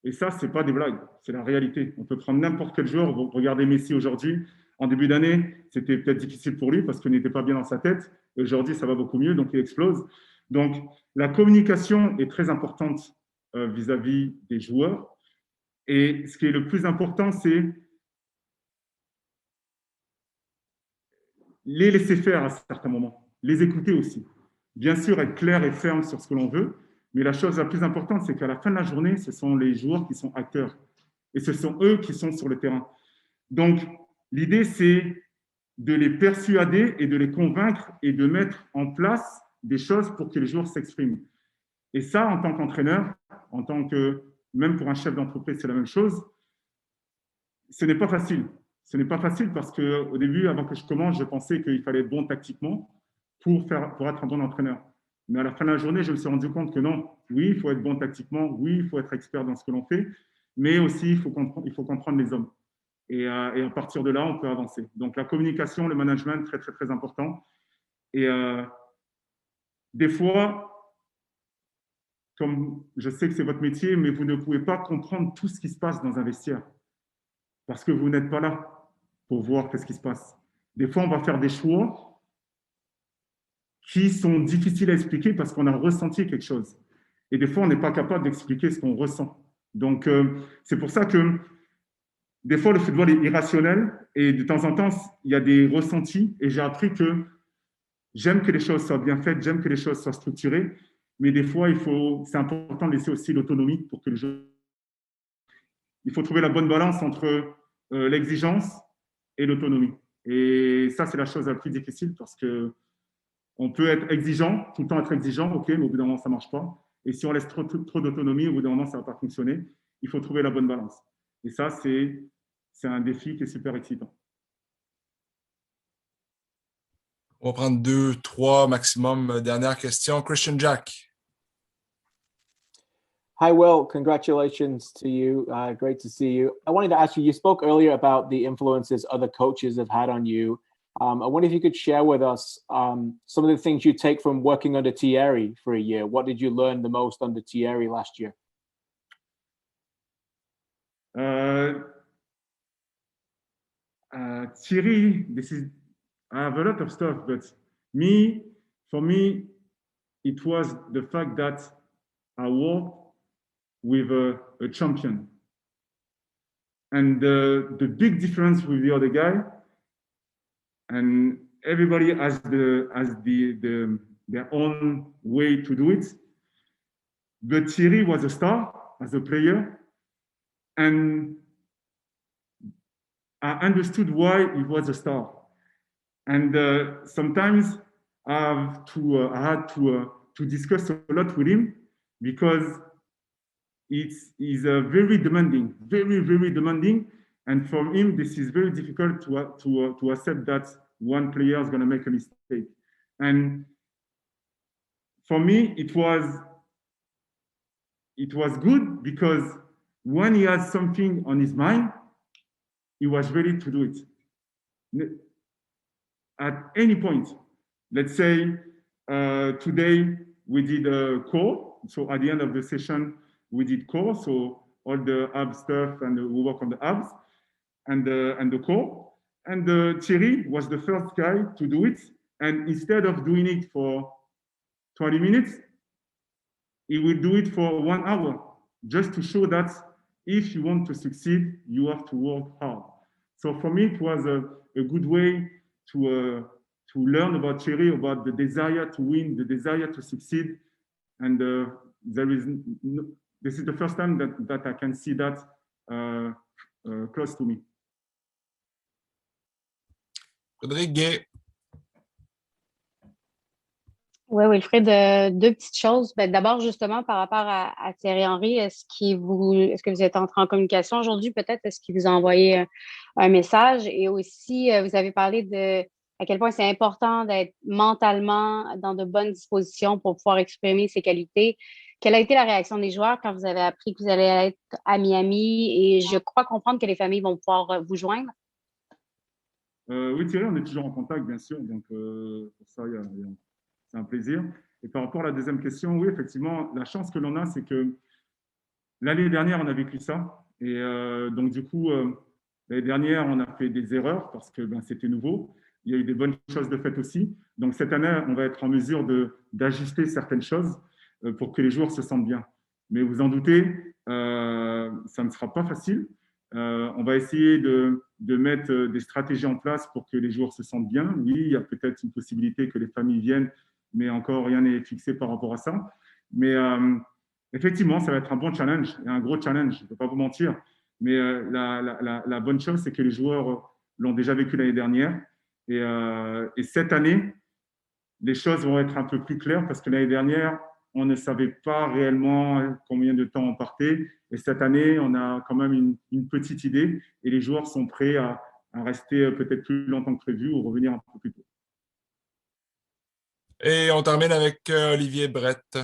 Et ça, ce n'est pas des blagues, c'est la réalité. On peut prendre n'importe quel joueur. Regardez Messi aujourd'hui. En début d'année, c'était peut-être difficile pour lui parce qu'il n'était pas bien dans sa tête. Et aujourd'hui, ça va beaucoup mieux, donc il explose. Donc, la communication est très importante vis-à-vis des joueurs. Et ce qui est le plus important, c'est les laisser faire à certains moments, les écouter aussi. Bien sûr, être clair et ferme sur ce que l'on veut, mais la chose la plus importante, c'est qu'à la fin de la journée, ce sont les joueurs qui sont acteurs. Et ce sont eux qui sont sur le terrain. Donc, l'idée, c'est de les persuader et de les convaincre et de mettre en place des choses pour que les joueurs s'expriment. Et ça, en tant qu'entraîneur, même pour un chef d'entreprise, c'est la même chose. Ce n'est pas facile. Ce n'est pas facile parce qu'au début, avant que je commence, je pensais qu'il fallait être bon tactiquement pour être un bon entraîneur. Mais à la fin de la journée, je me suis rendu compte que non. Oui, il faut être bon tactiquement. Oui, il faut être expert dans ce que l'on fait. Mais aussi, il faut comprendre les hommes. Et à partir de là, on peut avancer. Donc, la communication, le management, très, très, très important. Et des fois, comme je sais que c'est votre métier, mais vous ne pouvez pas comprendre tout ce qui se passe dans un vestiaire parce que vous n'êtes pas là pour voir ce qui se passe. Des fois, on va faire des choix qui sont difficiles à expliquer parce qu'on a ressenti quelque chose. Et des fois, on n'est pas capable d'expliquer ce qu'on ressent. Donc, c'est pour ça que des fois, le football est irrationnel et de temps en temps, il y a des ressentis. Et j'ai appris que j'aime que les choses soient bien faites, j'aime que les choses soient structurées, mais des fois, c'est important de laisser aussi l'autonomie pour que les jeux. Il faut trouver la bonne balance entre l'exigence et l'autonomie. Et ça, c'est la chose la plus difficile parce qu'on peut être exigeant, tout le temps être exigeant, ok, mais au bout d'un moment, ça ne marche pas. Et si on laisse trop d'autonomie, au bout d'un moment, ça ne va pas fonctionner. Il faut trouver la bonne balance. Et ça, c'est un défi qui est super excitant. On va prendre 2, 3 maximum. Dernière question. Christian Jack. Hi, Will. Congratulations to you. Great to see you. I wanted to ask you, you spoke earlier about the influences other coaches have had on you. I wonder if you could share with us some of the things you take from working under Thierry for a year. What did you learn the most under Thierry last year? Thierry, I have a lot of stuff, but for me, it was the fact that I worked with a champion. And the big difference with the other guy, and everybody has their own way to do it, but Thierry was a star as a player, and I understood why he was a star. And sometimes I had to discuss a lot with him because he's very demanding, very, very demanding. And for him, this is very difficult to accept that one player is going to make a mistake. And for me, it was good because when he has something on his mind, he was ready to do it. at any point. Let's say today we did a core. So at the end of the session, we did core. So all the ab stuff, and we work on the abs and the core. And Thierry was the first guy to do it. And instead of doing it for 20 minutes, he will do it for 1 hour, just to show that if you want to succeed, you have to work hard. So for me, it was a good way to learn about Thierry, about the desire to win, the desire to succeed. And this is the first time that I can see that close to me. Frédéric Gay. Oui, Wilfried, deux petites choses. D'abord, justement, par rapport à Thierry Henry, est-ce que vous êtes entré en communication aujourd'hui? Peut-être, est-ce qu'il vous a envoyé un message? Et aussi, vous avez parlé de à quel point c'est important d'être mentalement dans de bonnes dispositions pour pouvoir exprimer ses qualités. Quelle a été la réaction des joueurs quand vous avez appris que vous allez être à Miami? Et je crois comprendre que les familles vont pouvoir vous joindre. Oui, Thierry, on est toujours en contact, bien sûr. Donc, pour ça, c'est un plaisir. Et par rapport à la deuxième question, oui, effectivement, la chance que l'on a, c'est que l'année dernière, on a vécu ça. Et donc, du coup, l'année dernière, on a fait des erreurs parce que c'était nouveau. Il y a eu des bonnes choses de fait aussi. Donc, cette année, on va être en mesure d'ajuster certaines choses pour que les joueurs se sentent bien. Mais vous en doutez, ça ne sera pas facile. On va essayer de mettre des stratégies en place pour que les joueurs se sentent bien. Oui, il y a peut-être une possibilité que les familles viennent, mais encore rien n'est fixé par rapport à ça. Mais effectivement, ça va être un bon challenge, et un gros challenge, je ne peux pas vous mentir. Mais la bonne chose, c'est que les joueurs l'ont déjà vécu l'année dernière. Et cette année, les choses vont être un peu plus claires parce que l'année dernière, on ne savait pas réellement combien de temps on partait. Et cette année, on a quand même une petite idée et les joueurs sont prêts à rester peut-être plus longtemps que prévu ou revenir un peu plus tôt. Et on termine avec Olivier Brett.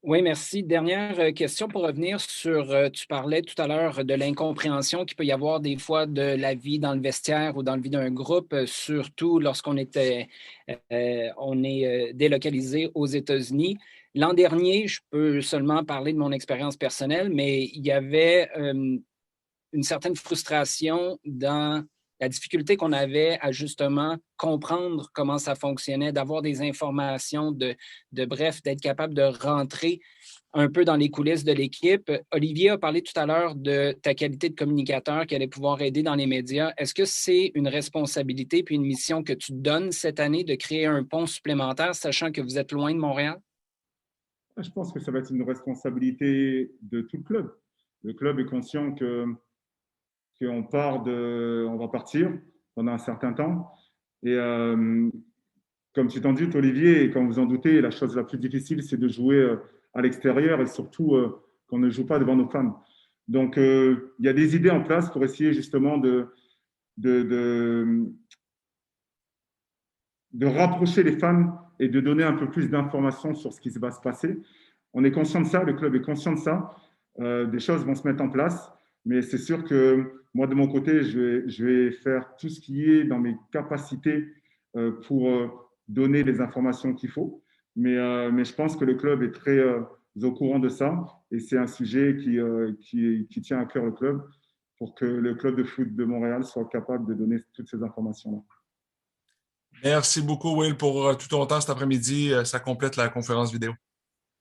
Oui, merci. Dernière question pour revenir sur, tu parlais tout à l'heure de l'incompréhension qu'il peut y avoir des fois de la vie dans le vestiaire ou dans la vie d'un groupe, surtout lorsqu'on est délocalisé aux États-Unis. L'an dernier, je peux seulement parler de mon expérience personnelle, mais il y avait une certaine frustration dans la difficulté qu'on avait à justement comprendre comment ça fonctionnait, d'avoir des informations, bref, d'être capable de rentrer un peu dans les coulisses de l'équipe. Olivier a parlé tout à l'heure de ta qualité de communicateur qui allait pouvoir aider dans les médias. Est-ce que c'est une responsabilité puis une mission que tu te donnes cette année de créer un pont supplémentaire, sachant que vous êtes loin de Montréal? Je pense que ça va être une responsabilité de tout le club. Le club est conscient qu'on va partir pendant un certain temps. Et comme tu t'en doutes, Olivier, et comme vous en doutez, la chose la plus difficile, c'est de jouer à l'extérieur et surtout qu'on ne joue pas devant nos fans. Donc, il y a des idées en place pour essayer justement de rapprocher les fans et de donner un peu plus d'informations sur ce qui va se passer. On est conscient de ça, le club est conscient de ça. Des choses vont se mettre en place. Mais c'est sûr que moi, de mon côté, je vais faire tout ce qui est dans mes capacités pour donner les informations qu'il faut. Mais je pense que le club est très au courant de ça. Et c'est un sujet qui tient à cœur le club pour que le club de foot de Montréal soit capable de donner toutes ces informations-là. Merci beaucoup, Will, pour tout ton temps cet après-midi. Ça complète la conférence vidéo.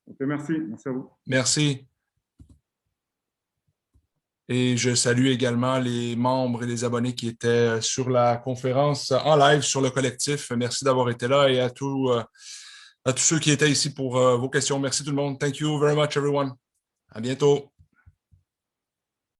Ok, merci. Merci à vous. Merci. Et je salue également les membres et les abonnés qui étaient sur la conférence en live sur le collectif. Merci d'avoir été là et à tous ceux qui étaient ici pour vos questions. Merci tout le monde. Thank you very much, everyone. À bientôt.